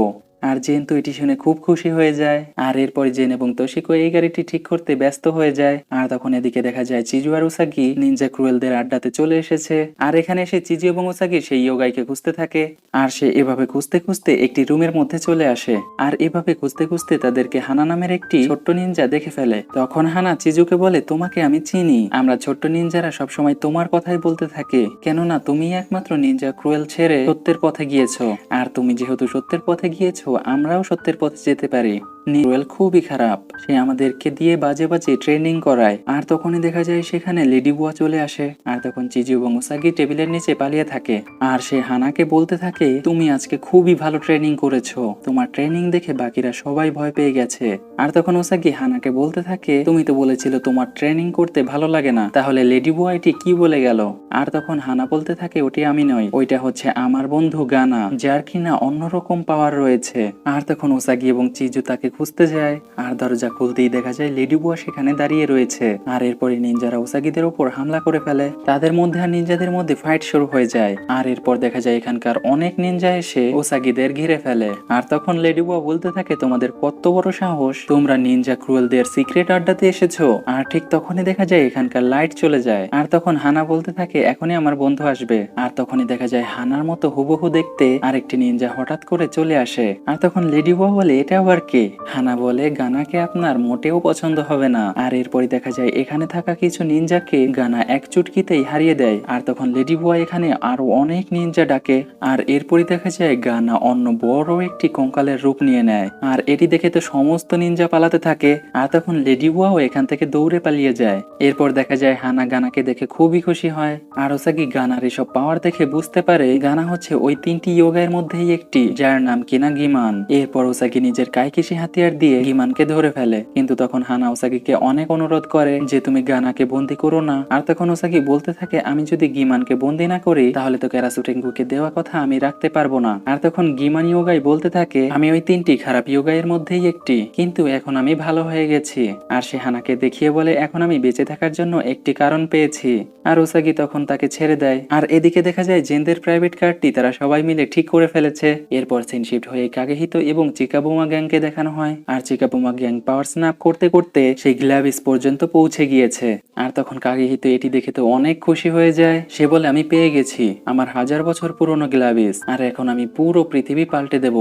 আর জেন তো এটি শুনে খুব খুশি হয়ে যায়। আর এরপরে জেন এবং তোশিকো এই গাড়িটি ঠিক করতে ব্যস্ত হয়ে যায়। আর তখন এদিকে দেখা যায় চিজু আর উসাগি নিনজা ক্রুয়েলদের আড্ডাতে চলে এসেছে। আর এখানে এসে চিজু এবং উসাগি সেই ইয়োগাইকে খুঁজতে থাকে। আর সে এভাবে খুঁজতে খুঁজতে একটি রুমের মধ্যে চলে আসে। আর এভাবে খুঁজতে খুঁজতে তাদেরকে হানা নামের একটি ছোট্ট নিনজা দেখে ফেলে। তখন হানা চিজুকে বলে, তোমাকে আমি চিনি, আমরা ছোট্ট নিনজারা সবসময় তোমার কথাই বলতে থাকে, কেননা তুমি একমাত্র নিনজা ক্রুয়েল ছেড়ে সত্যের পথে গিয়েছো। আর তুমি যেহেতু সত্যের পথে গিয়েছো আমরাও সত্যের পথে যেতে পারি। ক্রুয়েল খুবই খারাপ, সে আমাদেরকে দিয়ে বাজে বাজে ট্রেনিং করায়। আর তখনই দেখা যায় সেখানে লেডি বুয়া চলে আসে। আর তখন চিজু এবং উসাগি টেবিলের নিচে পালিয়ে থাকে। আর সে হানাকে বলতে থাকে, তুমি আজকে খুবই ভালো ট্রেনিং করেছো, তোমার ট্রেনিং দেখে বাকিরা সবাই ভয় পেয়ে গেছে। আর তখন উসাগি হানাকে বলতে থাকে, তুমি তো বলেছিল তোমার ট্রেনিং করতে ভালো লাগে না, তাহলে লেডি বুয়া এটি কি বলে গেল? আর তখন হানা বলতে থাকে, ওটি আমি নই, ওইটা হচ্ছে আমার বন্ধু গানা, যার কিনা অন্যরকম পাওয়ার রয়েছে। আর তখন উসাগি এবং চিজু তাকে খুঁজতে যায়। আর দরজা খুলতেই দেখা যায় লেডি বুয়া সেখানে দাঁড়িয়ে রয়েছে। আর এরপরে নিনজারা উসাগিদের উপর হামলা করে ফেলে। তাদের মধ্যে আর নিনজাদের মধ্যে ফাইট শুরু হয়ে যায়। আর এরপর দেখা যায় এখানকার অনেক নিনজা এসে উসাগিদের ঘিরে ফেলে। আর তখন লেডি বুয়া বলতে থাকে, তোমাদের কত বড় সাহস, তোমরা নিনজা ক্রুয়েলদের সিক্রেট আড্ডাতে এসেছো? আর ঠিক তখনই দেখা যায় এখানকার লাইট চলে যায়। আর তখন হানা বলতে থাকে, এখনই আমার বন্ধু আসবে। আর তখনই দেখা যায় হানার মতো হুবহু দেখতে আরেকটি নিনজা হঠাৎ করে চলে আসে। আর তখন লেডি বুয়া বলে, এটা আবার কে? হানা বলে, গানাকে আপনার মোটেও পছন্দ হবে না। আর এরপরই দেখা যায় এখানে থাকা কিছু নিনজাকে গানা এক চুটকিতেই হারিয়ে দেয়। আর তখন লেডি বুয়া এখানে আরো অনেক নিনজা ডাকে। আর এরপরই দেখা যায় গানা অন্য বড় একটি কঙ্কালের রূপ নিয়ে নেয়। আর এটি দেখে তো সমস্ত নিনজা পালাতে থাকে। আর তখন লেডি বুয়াও এখান থেকে দৌড়ে পালিয়ে যায়। এরপর দেখা যায় হানা গানাকে দেখে খুবই খুশি হয়। আর উসাগি গানার এসব পাওয়ার দেখে বুঝতে পারে গানা হচ্ছে ওই 3টি ইয়োগায়ের মধ্যেই একটি, যার নাম কিনা গিমান। এরপর উসাগি নিজের কাইকিশি হাতিয়ার দিয়ে গিমানকে ধরে ফেলে। কিন্তু তখন হানা উসাগিকে অনেক অনুরোধ করে যে তুমি গানাকে বন্দি করো না। আর তখন উসাগি বলতে থাকে, আমি যদি গিমানকে বন্দি না করি তাহলে তো ক্যারাসুটেঙ্গুকে দেওয়া কথা আমি রাখতে পারবো না। আর তখন গিমান ইয়োগাই বলতে থাকে, আমি ওই 3টি খারাপ ইয়োগাইয়ের মধ্যেই একটি, কিন্তু এখন আমি ভালো হয়ে গেছি। আর সে হানাকে দেখিয়ে বলে, এখন আমি বেঁচে থাকার জন্য একটি কারণ পেয়েছি। আর উসাগি তখন তাকে ছেড়ে দেয়। আর এদিকে দেখা যায় জেনদের প্রাইভেট কারটি তারা সবাই মিলে ঠিক করে ফেলেছে। এরপর সিন শিফট হয়ে কাগেহিতো এবং চিকাবুমা গ্যাংকে দেখানো হয়। আর চিকাবুমা গ্যাং পাওয়ার স্ন্যাপ করতে করতে সেই গ্লাভিস পর্যন্ত পৌঁছে গিয়েছে। আর তখন কাগেহিতো এটি দেখে তো অনেক খুশি হয়ে যায়। সে বলে, আমি পেয়ে গেছি আমার 1000 বছর পুরনো গ্লাভিস, আর এখন আমি পুরো পৃথিবী পাল্টে দেব।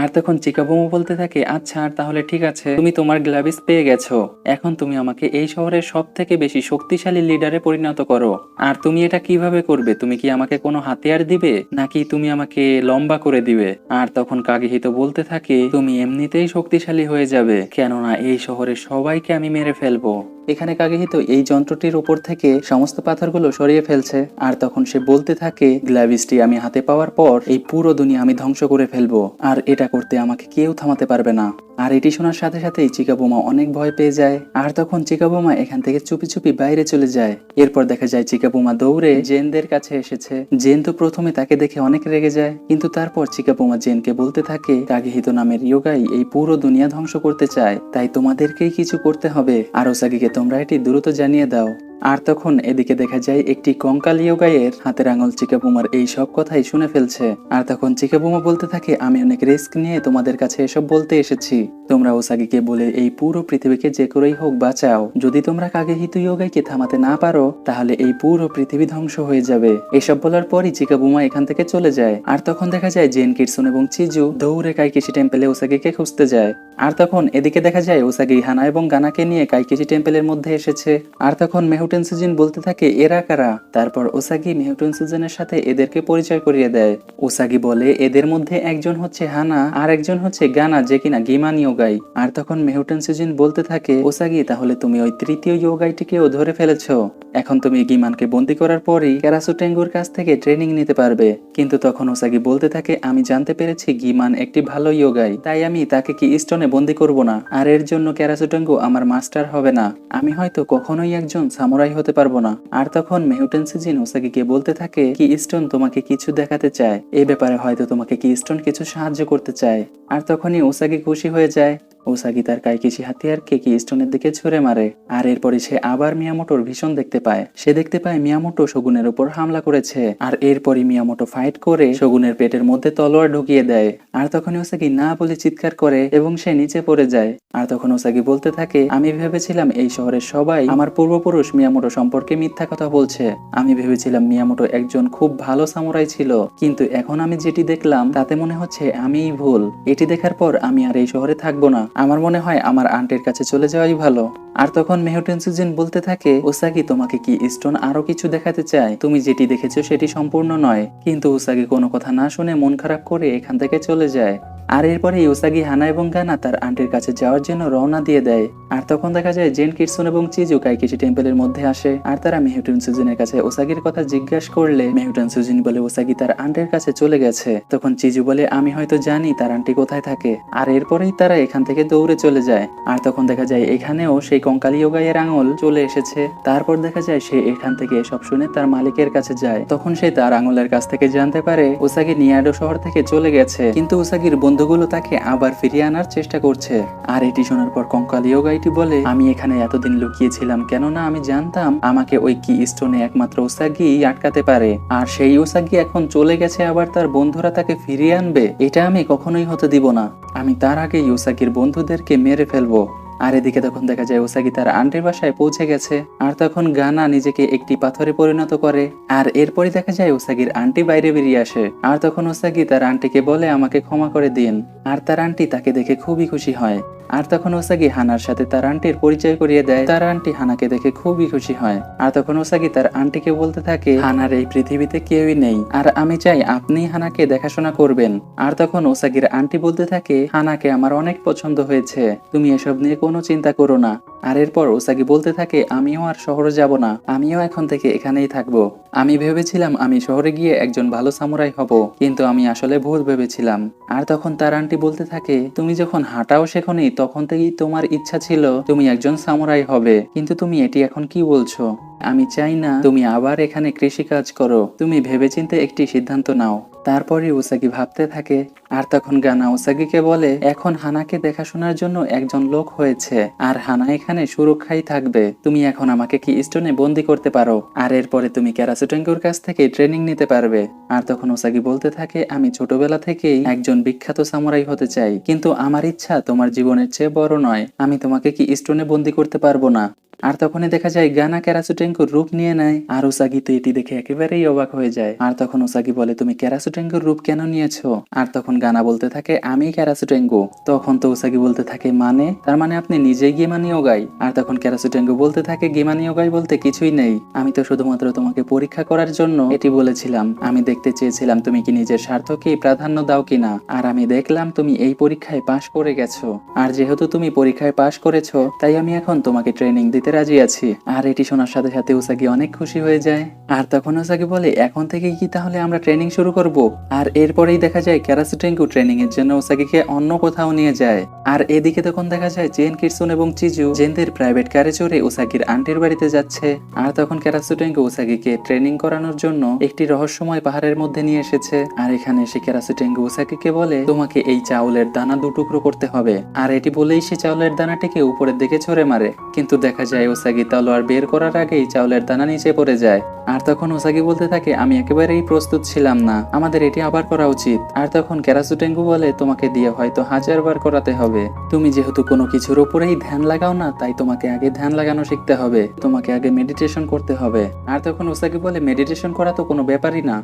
আর তখন চিকাবুমা বলতে থাকে, আচ্ছা তাহলে ঠিক আছে, তুমি তোমার গ্লাভিস পেয়ে গেছো, এখন তুমি আমাকে এই শহরের সব থেকে বেশি শক্তিশালী লিডারে পরিণত করো। আর তুমি এটা কিভাবে করবে? তুমি কি আমাকে কোনো হাতিয়ার দিবে, নাকি তুমি আমাকে লম্বা করে দিবে? আর তখন কাগেহিতো বলতে থাকে, তুমি এমনিতেই শক্তিশালী শক্তিশালী হয়ে যাবে, কেননা এই শহরের সবাইকে আমি মেরে ফেলবো। এখানে কাগেহিতো এই যন্ত্রটির উপর থেকে সমস্ত পাথরগুলো সরিয়ে ফেলছে, আর তখন সে বলতে থাকে, গ্লাভিসটি আমি হাতে পাওয়ার পর এই পুরো দুনিয়া আমি ধ্বংস করে ফেলবো, আর এটা করতে আমাকে কেউ থামাতে পারবে না। আর এটি শোনার সাথে সাথেই চিকা বোমা অনেক ভয় পেয়ে যায়, আর তখন চিকা বোমা এখান থেকে চুপি চুপি বাইরে চলে যায়। এরপর দেখা যায় চিকা বোমা দৌড়ে জেনদের কাছে এসেছে। জেন তো প্রথমে তাকে দেখে অনেক রেগে যায়, কিন্তু তারপর চিকা বোমা জেনকে বলতে থাকে, কাগেহিতো নামের ইয়োগাই এই পুরো দুনিয়া ধ্বংস করতে চায়, তাই তোমাদেরকেই কিছু করতে হবে, আর ওসাগিকে তোমরা এটি দ্রুত জানিয়ে দাও। আর তখন এদিকে দেখা যায় একটি কঙ্কাল ইয়োগাইয়ের হাতের আঙুল চিকা বোমার এই সব কথাই শুনে ফেলছে। আর তখন চিকা বোমা বলতে থাকে, আমি অনেক রিস্ক নিয়ে তোমাদের কাছে এসব বলতে এসেছি, তোমরা ওসাগিকে বলে এই পুরো পৃথিবীকে যে করেই হোক বাঁচাও। যদি তোমরা কাগেহিতো ইয়োগাইকে থামাতে না পারো, তাহলে এই পুরো পৃথিবী ধ্বংস হয়ে যাবে। এসব বলার পরই চিকা বোমা এখান থেকে চলে যায়। আর তখন দেখা যায় জেন, কিটসুন এবং চিজু দৌড়ে কাইকেশি টেম্পেলে ওসাগিকে খুঁজতে যায়। আর তখন এদিকে দেখা যায় ওসাগি হানা এবং গানাকে নিয়ে কাইকেশি টেম্পেলের মধ্যে এসেছে। আর তখন মেহুটেন সুজিন বলতে থাকে, এরা কারা? তারপর ওসাগি মেহুটেন সুজিনের সাথে এদেরকে পরিচয় করিয়ে দেয়। ওসাগি বলে, এদের মধ্যে একজন হচ্ছে হানা আর একজন হচ্ছে গানা, যে কিনা গিমান ইয়োগাই। আর তখন মেহুটেন সুজিন বলতে থাকে, ওসাগি তাহলে তুমি ওই তৃতীয় ইয়োগাইটিকেও ধরে ফেলেছো, এখন তুমি গিমানকে বন্দি করার পরই ক্যারাসুটেঙ্গুর কাছ থেকে ট্রেনিং নিতে পারবে। কিন্তু তখন ওসাগি বলতে থাকে, আমি জানতে পেরেছি গিমান একটি ভালো ইয়োগাই, তাই আমি তাকে কি স্টোনে বন্দি করব না, আর এর জন্য ক্যারাসুটেঙ্গু আমার মাস্টার হবে না, আমি হয়তো কখনোই একজন সামুরাই হতে পারবো না। আর তখন মেহুটেন সুজিন ওসাগিকে বলতে থাকে, কি স্টোন তোমাকে কিছু দেখাতে চায়, এই ব্যাপারে হয়তো তোমাকে কি স্টোন কিছু সাহায্য করতে চায়। আর তখনই ওসাগি খুশি হয়ে যায়। ওসাগি তার কাইকেশি হাতিয়ারকে কি স্টোনের দিকে ছুঁড়ে মারে, আর এরপরে সে আবার মিয়ামোটোর ভীষণ দেখতে পায়। সে দেখতে পায় মিয়ামোটো শগুনের উপর হামলা করেছে, আর এরপরই মিয়ামোটো ফাইট করে শগুনের পেটের মধ্যে তলোয়ার ঢুকিয়ে দেয়। আর তখন ওসাগি না বলে চিৎকার করে এবং সে নিচে পড়ে যায়। আর তখন ওসাগি বলতে থাকে, আমি ভেবেছিলাম এই শহরের সবাই আমার পূর্বপুরুষ মিয়ামোটো সম্পর্কে মিথ্যা কথা বলছে, আমি ভেবেছিলাম মিয়ামোটো একজন খুব ভালো সামুরাই ছিল, কিন্তু এখন আমি যেটি দেখলাম তাতে মনে হচ্ছে আমিই ভুল। এটি দেখার পর আমি আর এই শহরে থাকবো না, আমার মনে হয় আমার আন্টির কাছে চলে যাওয়াই ভালো। আর তখন মেহুটেন সুজিন বলতে থাকে, ওসাগি তোমাকে কি স্টোন আরো কিছু দেখাতে চায়, তুমি যেটি দেখেছো সেটি সম্পূর্ণ নয়। কিন্তু ওসাগি কোনো কথা না শুনে মন খারাপ করে এখান থেকে চলে যায়। আর এরপরে ওসাগি হানা এবং গানা তার আন্টির কাছে যাওয়ার জন্য রওনা দিয়ে দেয়। আর তখন দেখা যায় জেন, কিটসুন এবং চিজু কাইকেশি টেম্পলের মধ্যে আসে, আর তারা মেহুটেন সুজিনের কাছে ওসাগির কথা জিজ্ঞাসা করলে মেহুটেন সুজিন বলে ওসাগি তার আন্টির কাছে চলে গেছে। তখন চিজু বলে, আমি হয়তো জানি তার আন্টি কোথায় থাকে। আর এরপরেই তারা এখান থেকে দৌড়ে চলে যায়। আর তখন দেখা যায় এখানেও সেই কঙ্কাল ইয়োগাইয়ের আঙুল চলে এসেছে। তারপর দেখা যায় সে এখান থেকে সব শুনে তার মালিকের কাছে যায়। তখন সে তার আঙুলের কাছ থেকে জানতে পারে ওসাগি নিয়াডো শহর থেকে চলে গেছে, কিন্তু ওসাগির বন্ধুগুলো তাকে আবার ফিরিয়ে আনার চেষ্টা করছে। আর এটি শোনার পর কঙ্কাল ইয়োগাইটি বলে, আমি এখানে এতদিন লুকিয়েছিলাম, কেননা আমি জানতাম আমাকে ওই কি স্টোনে একমাত্র ওসাগি আটকাতে পারে, আর সেই ওসাগি এখন চলে গেছে, আবার তার বন্ধুরা তাকে ফিরিয়ে আনবে, এটা আমি কখনোই হতে দিব না। আমি তার আগে ওসাগির বন্ধুদেরকে মেরে ফেলবো। আর এদিকে তখন দেখা যায় ওসাগি তার আন্টির বাসায় পৌঁছে গেছে। আর তখন গানা নিজেকে একটি পাথরে পরিণত করে। আর এরপরে দেখা যায় ওসাগির আন্টি বাইরে বেরিয়ে আসে। আর তখন ওসাগি তার আন্টিকে বলে, আমাকে ক্ষমা করে দিন। আর তার আন্টি তাকে দেখে খুবই খুশি হয়। আর তখন ওসাগি হানার সাথে তার আন্টির পরিচয় করিয়ে দেয়। তার আন্টি হানাকে দেখে খুবই খুশি হয়। আর তখন ওসাগি তার আন্টিকে বলতে থাকে, হানার এই পৃথিবীতে কেউই নেই, আর আমি চাই আপনি হানাকে দেখাশোনা করবেন। আর তখন ওসাগির আন্টি বলতে থাকে, হানাকে আমার অনেক পছন্দ হয়েছে, তুমি এসব নিয়ে কোনো চিন্তা করো না। আর এরপর ওসাগি বলতে থাকে, আমিও আর শহরে যাব না, আমিও এখন থেকে এখানেই থাকবো। আমি ভেবেছিলাম আমি শহরে গিয়ে একজন ভালো সামুরাই হব, কিন্তু আমি আসলে ভুল ভেবেছিলাম। আর তখন তার আন্টি বলতে থাকে, তুমি যখন হাঁটাও শেখনি তখন থেকেই তোমার ইচ্ছা ছিল তুমি একজন সামুরাই হবে, কিন্তু তুমি এটি এখন কি বলছো? আমি চাই না তুমি আবার এখানে কৃষিকাজ করো, তুমি ভেবেচিন্তে একটি সিদ্ধান্ত নাও। তারপরে ওসাগি ভাবতে থাকে। আর তখন গানা ওসাগিকে বলে, এখন হানাকে দেখাশোনার জন্য একজন লোক হয়েছে, আর হানা এখানে সুরক্ষায় থাকবে, তুমি এখন আমাকে কি স্টোনে বন্দি করতে পারো, আর এরপরে তুমি ক্যারাসুটেঙ্গুর কাছ থেকে ট্রেনিং নিতে পারবে। আর তখন ওসাগি বলতে থাকে, আমি ছোটবেলা থেকেই একজন বিখ্যাত সামুরাই হতে চাই, কিন্তু আমার ইচ্ছা তোমার জীবনের চেয়ে বড় নয়, আমি তোমাকে কি স্টোনে বন্দি করতে পারবো না। আর তখনই দেখা যায় গানা ক্যারাসুটেঙ্কুর রূপ নিয়ে নেয়। আর উসাগি তো এটি দেখে একেবারেই অবাক হয়ে যায়। আর তখন উসাগি বলে, তুমি ক্যারাসুটেঙ্কুর রূপ কেন নিয়েছো? আর তখন গানা বলতে থাকে, আমি ক্যারাসুটেঙ্গু। তখন তো উসাগি বলতে থাকে, মানে তার মানে আপনি নিজেই গেমানি ওগাই? আর তখন ক্যারাসুটেঙ্গু বলতে থাকে, গেমানি ওগাই বলতে কিছুই নেই, আমি তো শুধুমাত্র তোমাকে পরীক্ষা করার জন্য এটি বলেছিলাম। আমি দেখতে চেয়েছিলাম তুমি কি নিজের স্বার্থকেই প্রাধান্য দাও কিনা। আর আমি দেখলাম তুমি এই পরীক্ষায় পাশ করে গেছো। আর যেহেতু তুমি পরীক্ষায় পাশ করেছো, তাই আমি এখন তোমাকে ট্রেনিং দিতে রাজি আছি। আর এটি শোনার সাথে সাথে উসাগি অনেক খুশি হয়ে যায়। আর তখন উসাগি বলে, এখন থেকে কি তাহলে আমরা ট্রেনিং শুরু করব? আর এরপরেই দেখা যায় ক্যারাসুটেঙ্গু ট্রেনিং এর জন্য উসাগিকে অন্য কোথাও নিয়ে যায়। আর এদিকে তখন দেখা যায় জেন, কিরসুন এবং চিজু জেনদের প্রাইভেট কারে চড়ে উসাগির আন্টির বাড়িতে যাচ্ছে। আর তখন ক্যারাসুটেঙ্গু উসাগিকে ট্রেনিং করানোর জন্য একটি রহস্যময় পাহাড়ের মধ্যে নিয়ে এসেছে। আর এখানে এসে ক্যারাসুটেঙ্গু উসাগিকে বলে, তোমাকে এই চাউলের দানা দুটুকরো করতে হবে। আর এটি বলেই সে চাউলের দানাটিকে উপরের দিকে ছুঁড়ে মারে, কিন্তু দেখা যায় উসাগি তলোয়ার বের করার আগেই চাউলের দানা নিচে পড়ে যায়। আর তখন উসাগি বলতে থাকে, আমি একেবারেই প্রস্তুত ছিলাম না, আমাদের এটি আবার করা উচিত। আর তখন ক্যারাসুটেঙ্গু বলে, তোমাকে দিয়ে হয়তো 1000 বার করাতে হবে। তুমি যেহেতু কোনো কিছুর উপরেই ধ্যান লাগাও না, তাই তোমাকে আগে ধ্যান লাগানো শিখতে হবে, তোমাকে আগে মেডিটেশন করতে হবে। আর তখন উসাগি বলে, মেডিটেশন করা তো কোনো ব্যাপারই না।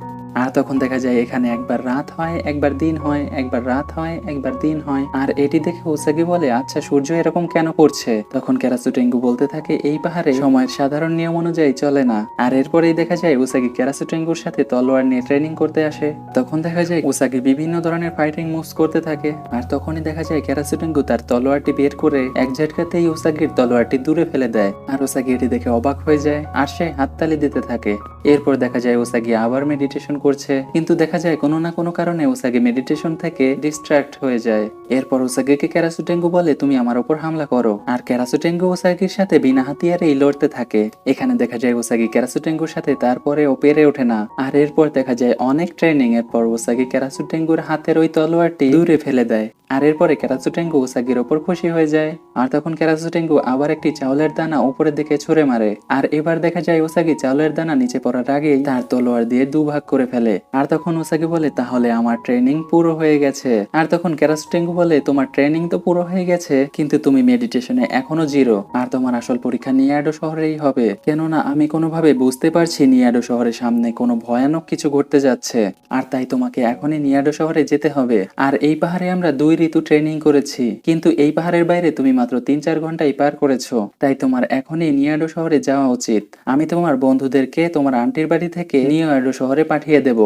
আর তখন দেখা যায় এখানে একবার রাত হয়, একবার দিন হয়, একবার রাত হয়, একবার দিন হয়। আর এটি দেখে উসাগি বলে, আচ্ছা সূর্য এরকম কেন করছে? তখন ক্যারাসুটেঙ্গু বলতে থাকে, এই পাহাড়ে সময়ের সাধারণ নিয়ম অনুযায়ী চলে না। আর এরপরেই দেখা যায় উসাগি ক্যারাসুটেঙ্গুর সাথে তলোয়ার নিয়ে ট্রেনিং করতে আসে। তখন দেখা যায় উসাগি বিভিন্ন ধরনের ফাইটিং মুভস করতে থাকে। আর তখনই দেখা যায় ক্যারাসুটেঙ্গু তার তলোয়ারটি বের করে এক ঝটকাতেই উসাগির তলোয়ারটি দূরে ফেলে দেয়। আর উসাগি এটি দেখে অবাক হয়ে যায়, আর সে হাততালি দিতে থাকে। এরপর দেখা যায় উসাগি আবার মেডিটেশন করছে, কিন্তু দেখা যায় কোনো না কোনো কারণে উসাগি মেডিটেশন থেকে ডিস্ট্রাক্ট হয়ে যায়। এরপর উসাগিকে ক্যারাসুটেঙ্গু বলে, তুমি আমার উপর হামলা করো। আর ক্যারাসুটেঙ্গু উসাগির সাথে বিনা হাতিয়ারেই লড়তে থাকে। এখানে দেখা যায় উসাগি ক্যারাসুটেঙ্গুর সাথে তারপরেও পেরে ওঠে না। আর এরপর দেখা যায় অনেক ট্রেনিং এর পর উসাগি ক্যারাসুটেঙ্গুর হাতের ওই তলোয়ারটি দূরে ফেলে দেয়। আর এরপরে ক্যারাসুটেঙ্গু উসাগির ওপর খুশি হয়ে যায়। আর তখন ক্যারাসুটেঙ্গু আবার একটি চাউলের দানা উপরের দিকে ছুঁড়ে মারে। আর এবার দেখা যায় উসাগি চাউলের দানা নিচে পড়ার আগেই তার তলোয়ার দিয়ে দুভাগ করে ফেলে। আর তখন উসাগি বলে, তাহলে আমার ট্রেনিং পুরো হয়ে গেছে। আর তখন ক্যারাসুটেঙ্গু বলে, তোমার ট্রেনিং তো পুরো হয়ে গেছে, কিন্তু তুমি মেডিটেশনে এখনো 0। আর তোমার আসল পরীক্ষা নিয়াডো শহরেই হবে, কেননা আমি কোনোভাবে বুঝতে পারছি নিয়াডো শহরের সামনে কোনো ভয়ানক কিছু ঘটতে যাচ্ছে। আর তাই তোমাকে এখনই নিয়াডো শহরে যেতে হবে। আর এই পাহাড়ে আমরা 2 ঋতু ট্রেনিং করেছি, কিন্তু এই পাহাড়ের বাইরে তুমি মাত্র 3-4 ঘন্টাই পার করেছো। তাই তোমার এখনই নিয়াডো শহরে যাওয়া উচিত। আমি তোমার বন্ধুদেরকে তোমার আন্টির বাড়ি থেকে নিয়াডো শহরে পাঠিয়ে দেব।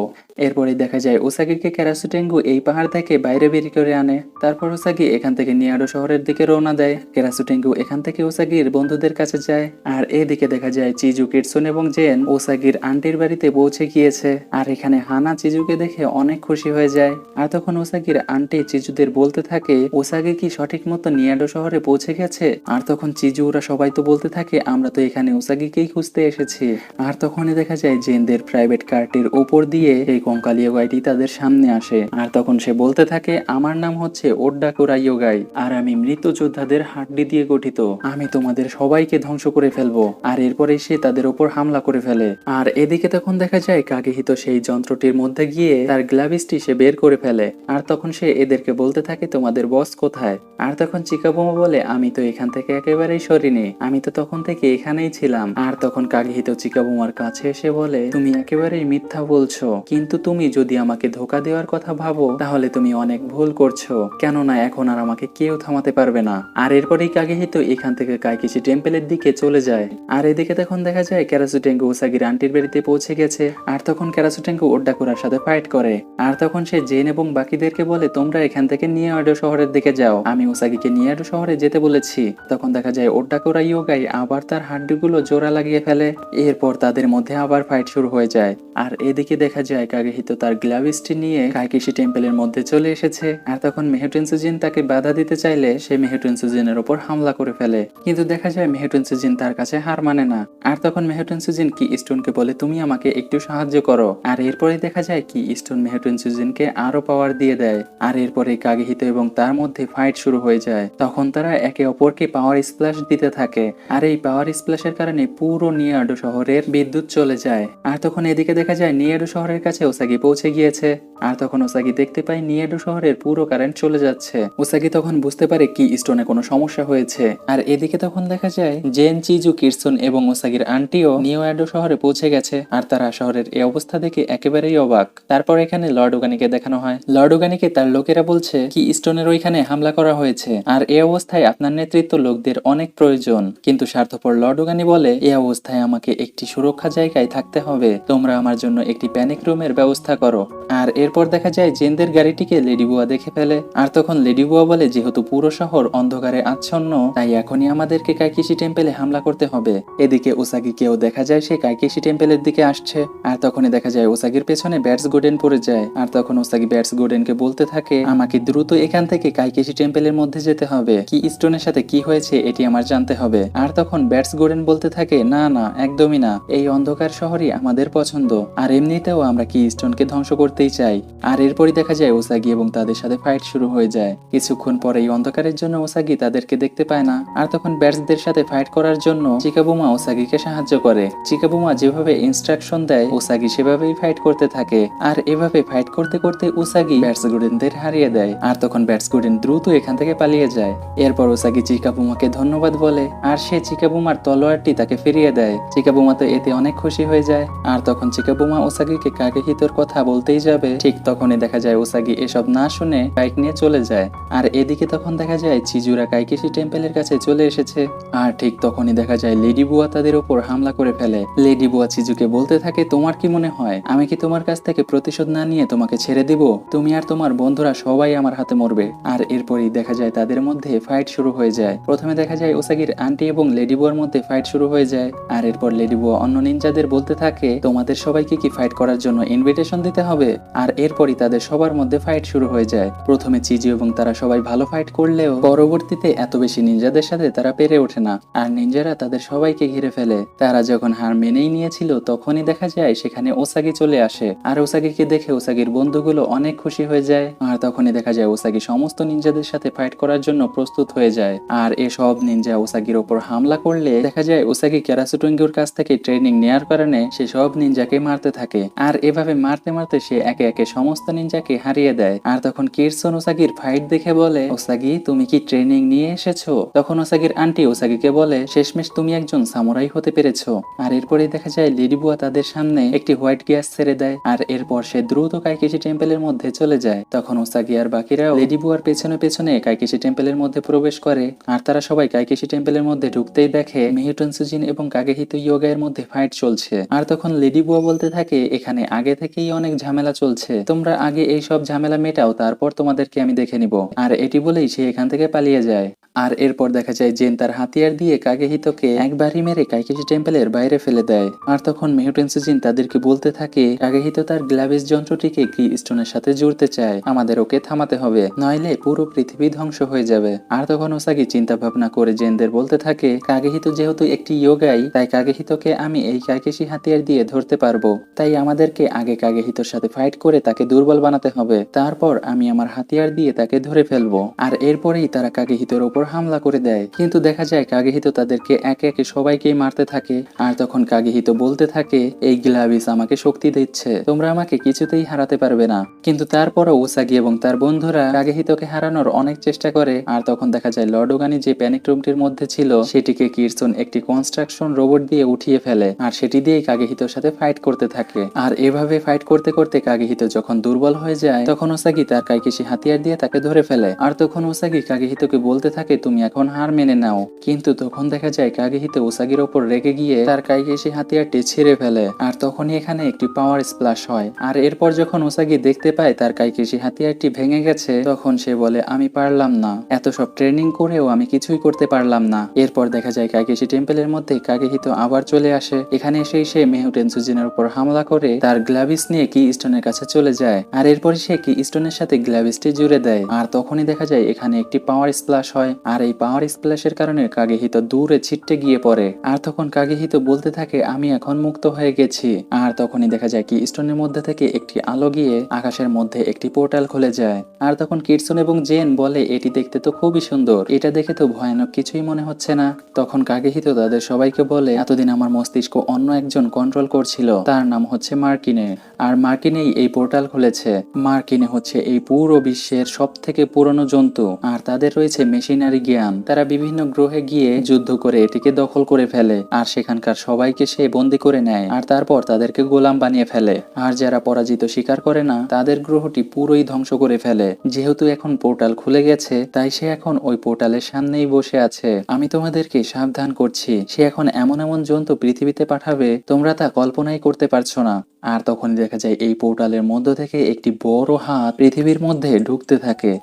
এরপরে দেখা যায় উসাগিকে ক্যারাসুটেঙ্গু এই পাহাড় থেকে বাইরে বের করে আনে। তারপর উসাগি এখান থেকে নিয়াডো শহরের দিকে রওনা দেয়। ক্যারাসুটেঙ্গু এখান থেকে উসাগির বন্ধুদের কাছে যায়। আর এদিকে দেখা যায় চিজু, কিরসুন এবং জেন উসাগির আন্টির বাড়িতে পৌঁছে গিয়েছে। আর এখানে হানা চিজুকে দেখে অনেক খুশি হয়ে যায়। আর তখন উসাগির আন্টি চিজুদের বলতে থাকে, উসাগি কি সঠিক মতো নিয়াডো শহরে পৌঁছে গেছে? আর তখন চিজু ওরা সবাই তো বলতে থাকে, আমরা তো এখানে উসাগিকেই খুঁজতে এসেছি। আর তখনই দেখা যায় জেনদের প্রাইভেট কারটির উপর দিয়ে এই কঙ্কালীয় গাইটি তাদের সামনে আসে। আর তখন সে বলতে থাকে, আমার নাম হচ্ছে ওড্ডাকুরা ইয়োগাই, আর আমি মৃত যোদ্ধাদের হাড্ডি দিয়ে গঠিত। আমি তোমাদের সবাইকে ধ্বংস করে ফেলবো। আর এরপরে সে তাদের উপর হামলা করে ফেলে। আর এদিকে তখন দেখা যায় কাগেহিতো সেই যন্ত্রটির মধ্যে গিয়ে তার গ্লাভিসটি সে বের করে ফেলে। আর তখন সে এদেরকে বলতে থাকে, তোমাদের বস কোথায়? আর তখন চিকাবোমা বলে, আমি তো এখান থেকে একেবারেই সরিনি, আমি তো তখন থেকে এখানেই ছিলাম। আর তখন কাগেহিতো চিকাবোমার কাছে এসে বলে, তুমি একেবারেই মিথ্যা বলছো, কিন্তু তুমি যদি আমাকে ধোকা দেওয়ার কথা ভাবো তাহলে তুমি অনেক ভুল করছো, কেননা এখন আর আমাকে কেউ থামাতে পারবে না। আর এরপরেই কাগেহিতো এখান থেকে কাইকিশি টেম্পলের দিকে চলে যায়। আর এদিকে তখন দেখা যায় ক্যারাসুটেঙ্গু উসাগির আন্টির বাড়িতে পৌঁছে গেছে। আর তখন ক্যারাসুটেঙ্গু ওড্ডাকুরার সাথে ফাইট করে। আর তখন সে জেন এবং বাকিদেরকে বলে, তোমরা এখান থেকে নিয়াডো শহরের দিকে যাও, আমি উসাগিকে নিয়াডো শহরে যেতে বলেছি। তখন দেখা যায় ওড্ডাকুরা ইয়োগাই আবার তার হাড্ডিগুলো জোড়া লাগিয়ে ফেলে। এরপর তাদের মধ্যে আবার ফাইট শুরু হয়ে যায়। আর এদিকে দেখা যায় কাগেহিতো তার গ্লাভিসটি নিয়ে কাইকিশি টেম্পলের মধ্যে চলে এসেছে। আর তখন মেহেটেনসুজিন তাকে বাধা দিতে চাইলে সে মেহেটেনসুজিনের উপর হামলা করে ফেলে, কিন্তু দেখা যায় মেহেটেনসুজিন তার কাছে হার মানে না। আর তখন মেহেটেনসুজিন কি স্টোনকে বলে, তুমি আমাকে একটু সাহায্য করো। আর এরপরে দেখা যায় কি স্টোন মেহেটেনসুজিনকে আরো পাওয়ার দিয়ে দেয়। আর এরপরে কাগেহিতো এবং তার মধ্যে ফাইট শুরু হয়ে যায়। তখন তারা একে অপরকে পাওয়ার স্প্ল্যাশ দিতে থাকে। আর এই পাওয়ার স্প্ল্যাশের কারণে পুরো নিয়াডো শহরের বিদ্যুৎ চলে যায়। আর তখন এদিকে দেখা যায় নিয়েডো শহরের কাছে ওসাগি পৌঁছে গিয়েছে। আর তখন ওসাগি দেখতে পায় নিয়েডো শহরের পুরো কারেন্ট চলে যাচ্ছে। ওসাগি তখন বুঝতে পারে কি স্টোনে কোনো সমস্যা হয়েছে। আর এদিকে তখন দেখা যায় জেন, চিজু, কিরসুন এবং ওসাগির আন্টিও নিয়েডো শহরে পৌঁছে গেছে। আর তারা শহরের এই অবস্থা দেখে একেবারেই অবাক। তারপর এখানে লর্ড ওগানিকে দেখানো হয়। লর্ড ওগানিকে তার লোকেরা বলছে কি স্টোনের ওইখানে হামলা করা হয়েছে, আর এই অবস্থায় আপনার নেতৃত্ব লোকদের অনেক প্রয়োজন। কিন্তু স্বার্থপর লর্ড ওগানি বলে এই অবস্থায় আমাকে একটি সুরক্ষা জায়গায় থাকতে হবে, তোমরা আমার জন্য একটি প্যানিক রুমের ব্যবস্থা করো। আর এরপর দেখা যায় জেনদের গাড়িটিকে লেডি বুয়া দেখে ফেলে। আর তখন লেডি বুয়া বলে যেহেতু পুরো শহর অন্ধকারে আচ্ছন্ন, তাই এখনই আমাদেরকে কাইকেশি টেম্পেলে হামলা করতে হবে। এদিকে ওসাগিকেও দেখা যায় সে কাইকেশি টেম্পেলের দিকে আসছে। আর তখনই দেখা যায় ওসাগির পেছনে ব্যাটস গোডেন পড়ে যায়। আর তখন ওসাগি ব্যাটস গোডেনকে বলতে থাকে আমাকে দ্রুত এখান থেকে কাইকেশি টেম্পেলের মধ্যে যেতে হবে, কি স্টোনের সাথে কি হয়েছে এটি আমার জানতে হবে। আর তখন ব্যাটস গোডেন বলতে থাকে না না, একদমই না, এই অন্ধকার শহরই আমাদের পছন্দ, আর এমনিতেও আমরা কি স্টোনকে ধ্বংস করতেই চাই। আর এরপরই দেখা যায় ওসাগি এবং তাদের সাথে ফাইট শুরু হয়ে যায়। কিছুক্ষণ পরে এই অন্ধকারের জন্য ওসাগি তাদেরকে দেখতে পায় না। আর তখন ব্যাটসদের সাথে ফাইট করার জন্য চিকাবুমা ওসাগিকে সাহায্য করে। চিকাবুমা যেভাবে ইনস্ট্রাকশন দেয় ওসাগি সেভাবেই ফাইট করতে থাকে। আর এভাবে ফাইট করতে করতে ওসাগি ব্যাটস গোডেনদের হারিয়ে দেয়। আর তখন ব্যাটস গোডেন দ্রুত এখান থেকে পালিয়ে যায়। এরপর ওসাগি চিকাবুমাকে ধন্যবাদ বলে আর সে চিকাবুমার তলোয়ারটি তাকে ফিরিয়ে দেয়। চিকাবুমা তো এতে অনেক খুশি হয়ে যায়। আর তখন চিকাবুমা ওসাগিকে কাগেহিতোর কথা বলতেই যাবে, ঠিক তখনই দেখা যায় ওসাগি এসব না শুনে বাইক নিয়ে চলে যায়। আর এদিকে তখন দেখা যায় চিজুরা কাইকেশি টেম্পেলের কাছে চলে এসেছে। আর ঠিক তখনই দেখা যায় লেডি বুয়া তাদের উপর হামলা করে ফেলে। লেডি বুয়া চিজুকে বলতে থাকে তোমার কি মনে হয় আমি কি তোমার কাছ থেকে প্রতিশোধ না নিয়ে তোমাকে ছেড়ে দিব? তুমি আর তোমার বন্ধুরা সবাই আমার হাতে মরবে। আর এরপরই দেখা যায় তাদের মধ্যে ফাইট শুরু হয়ে যায়। প্রথমে দেখা যায় ওসাগির আন্টি এবং লেডি বুয়ার মধ্যে ফাইট শুরু হয়ে যায়। আর এরপর লেডি বুয়া অন্য নিনজাদের বলতে থাকে তোমাদের সবাইকে কি ফাইট করার জন্য ইনভিটেশন দিতে হবে। আর এরপরই তাদের সবার মধ্যে ফাইট শুরু হয়ে যায়। প্রথমে চিজু এবং তারা সবাই ভালো ফাইট করলেও পরবর্তীতে এত বেশি নিনজাদের সাথে তারা পেরে ওঠে না। আর নিনজারা তাদের সবাইকে ঘিরে ফেলে। তারা যখন হার মেনেই নিয়েছিল তখনই দেখা যায় সেখানে ওসাগি চলে আসে। আর ওসাগিকে দেখে ওসাগির বন্ধুগুলো অনেক খুশি হয়ে যায়। আর তখনই দেখা যায় ওসাগি সমস্ত নিনজাদের সাথে ফাইট করার জন্য প্রস্তুত হয়ে যায়। আর এসব নিনজা ওসাগির ওপর হামলা করলে দেখা যায় ওসাগি ক্যারাসুটুঙ্গির কাছ থেকে ট্রেনিং নেয়ার কারণে সে সব নিনজাকে মারতে থাকে। আর এভাবে মারতে মারতে সে একে একে সমস্ত নিনজাকে হারিয়ে দেয়। আর তখন কিরসন ওসাগির ফাইট দেখে বলে ওসাগি তুমি কি ট্রেনিং নিয়ে এসেছো? তখন ওসাগির আন্টি ওসাগিকে বলে শেষমেশ তুমি একজন সামুরাই হতে পেরেছো। আর এরপরে দেখা যায় লেডি বুয়া তাদের সামনে একটি হোয়াইট গ্যাস ছেড়ে দেয়। আর এরপর সে দ্রুত কাইকেশি টেম্পেলের মধ্যে চলে যায়। তখন ওসাগি আর বাকিরাও লেডি বুয়ার পেছনে পেছনে কাইকেশি টেম্পেলের মধ্যে প্রবেশ করে। আর তারা সবাই কাইকেশি টেম্পেলের মধ্যে ঢুকতেই দেখে মিহিউটন সুজিন এবং কাগেহিতো ইয়োগা এর মধ্যে ফাইট চলছে। আর তখন লেডি বুয়া বলতে থাকে এখানে আগে থেকেই অনেক ঝামেলা চলছে, তোমরা আগে এই সব ঝামেলা মেটাও, তারপর তোমাদেরকে আমি দেখে নিব। আর এটি বলেই সে এখান থেকে পালিয়ে যায়। আর এরপর দেখা যায় জেন তার হাতিয়ার দিয়ে কাগেহিতোকে একবারই মেরে কাইকেশি টেম্পেলের বাইরে ফেলে দেয়। আর তখন মিহিউটন সুজিন তাদেরকে বলতে থাকে কাগেহিতো তার গ্লাভেজ যন্ত্রটিকে কি স্টোনের সাথে জুড়তে চায়, আমাদের ওকে থামাতে হবে, নইলে পুরো পৃথিবী ধ্বংস হয়ে যাবে। আর তখন ওসাগি চিন্তা ভাবনা করে জেনদের বলতে থাকে কাগেহিতো যেহেতু একটি ইয়োগাই, তাই কাগেহিতোকে আমি এই কাইকেশি হাতিয়ার দিয়ে ধরতে পারবো, তাই আমাদেরকে আগে কাগেহিতোর সাথে ফাইট করে তাকে দুর্বল বানাতে হবে, তারপর আমি আমার হাতিয়ার দিয়ে তাকে ধরে ফেলবো। আর এরপরেই তারা কাগেহিতোর উপর হামলা করে দেয়। কিন্তু দেখা যায় কাগেহিতো তাদেরকে একে একে সবাইকেই মারতে থাকে। আর তখন কাগেহিতো বলতে থাকে এই গ্লাভিস আমাকে শক্তি দিচ্ছে, তোমরা আমাকে কিছুতেই হারাতে পারবে না। কিন্তু তারপরও ওসাগি এবং তার বন্ধুরা কাগেহিতোকে হারানোর অনেক চেষ্টা করে। আর তখন দেখা যায় লর্ড ওগানি যে প্যানিক রুমটির মধ্যে ছিল সেটিকে কিরসন একটি কনস্ট্রাকশন রোবট দিয়ে উঠিয়ে ফেলে। আর সেটি দিয়েই কাগেহিতোর সাথে ফাইট করতে থাকে। আর এভাবে ফাইট করতে করতে কাগেহিতো যখন দুর্বল হয়ে যায় তখন ওসাগি তার কাইকেশি হাতিয়ার দিয়ে তাকে ধরে ফেলে। আর তখন ওসাগি কাগেহিতোকে বলতে থাকে তুমি এখন হার মেনে নাও। কিন্তু তখন দেখা যায় কাগেহিতো ওসাগির ওপর রেগে গিয়ে তার কাইকেশি হাতিয়ারটি ছিঁড়ে ফেলে। আর তখনই এখানে একটি পাওয়ার স্প্ল্যাশ হয়। আর এরপর যখন ওসাগি দেখতে পায় তার কাইকেশি হাতিয়ারটি ভেঙে গেছে তখন সে বলে আমি পারলাম না, এত সব ট্রেনিং করেও আমি কিছুই করতে পারলাম না। এরপর দেখা যায় কাইকেশি টেম্পেলের মধ্যে কাগেহিতো আবার চলে আসে। এখানে এসেই সে মিহিউটন সুজিনের উপর হামলা করে তার গ্লাভিস নিয়ে কি স্টোনের স্টোনের কাছে চলে যায় আর এরপরে সে কি স্টোনের সাথে গ্ল্যাভিসটি জুড়ে দেয়। আর তখনই দেখা যায় এখানে একটি পাওয়ার স্প্ল্যাশ হয় আর এই পাওয়ার স্প্ল্যাশের কারণে কাগেহিতো দূরে ছিটতে গিয়ে পড়ে। আর তখন কাগেহিতো বলতে থাকে আমি এখন মুক্ত হয়ে গেছি। আর তখনই দেখা যায় কি স্টোনের মধ্যে থেকে একটি আলো গিয়ে আকাশের মধ্যে একটি পোর্টাল খুলে যায়। আর তখন কিডসন এবং জেন বলে এটি দেখতে তো খুবই সুন্দর, এটা দেখে তো ভয়ানক কিছুই মনে হচ্ছে না। তখন কাগেহিতো তাদের সবাইকে বলে এতদিন আমার মস্তিষ্ক অন্য একজন কন্ট্রোল করছিল, তার নাম হচ্ছে মার্কিনে। আর মার্কিনেই এই পোর্টাল খুলেছে। মার্কিনে হচ্ছে এই পুরো বিশ্বের সব থেকে পুরনো জন্তু আর তাদের রয়েছে মেশিনারি জ্ঞান। তারা বিভিন্ন গ্রহে গিয়ে যুদ্ধ করে এটিকে দখল করে ফেলে আর সেখানকার সবাইকে সে বন্দি করে নেয় আর তারপর তাদেরকে গোলাম বানিয়ে ফেলে। আর যারা পরাজিত স্বীকার করে না তাদের গ্রহটি পুরোই ধ্বংস করে ফেলে। যেহেতু এখন পোর্টাল খুলে গেছে তাই সে এখন ওই পোর্টালের সামনেই বসে আছে। আমি তোমাদেরকে সাবধান করছি, সে এখন এমন এমন জন্তু পৃথিবীতে পাঠাবে তোমরা তা কল্পনাই করতে পারছো না। আর তখন দেখা যায় এই পোর্টালের মধ্য থেকে একটি বড় হাত পৃথিবীর মধ্যে ঢুকতে থাকে।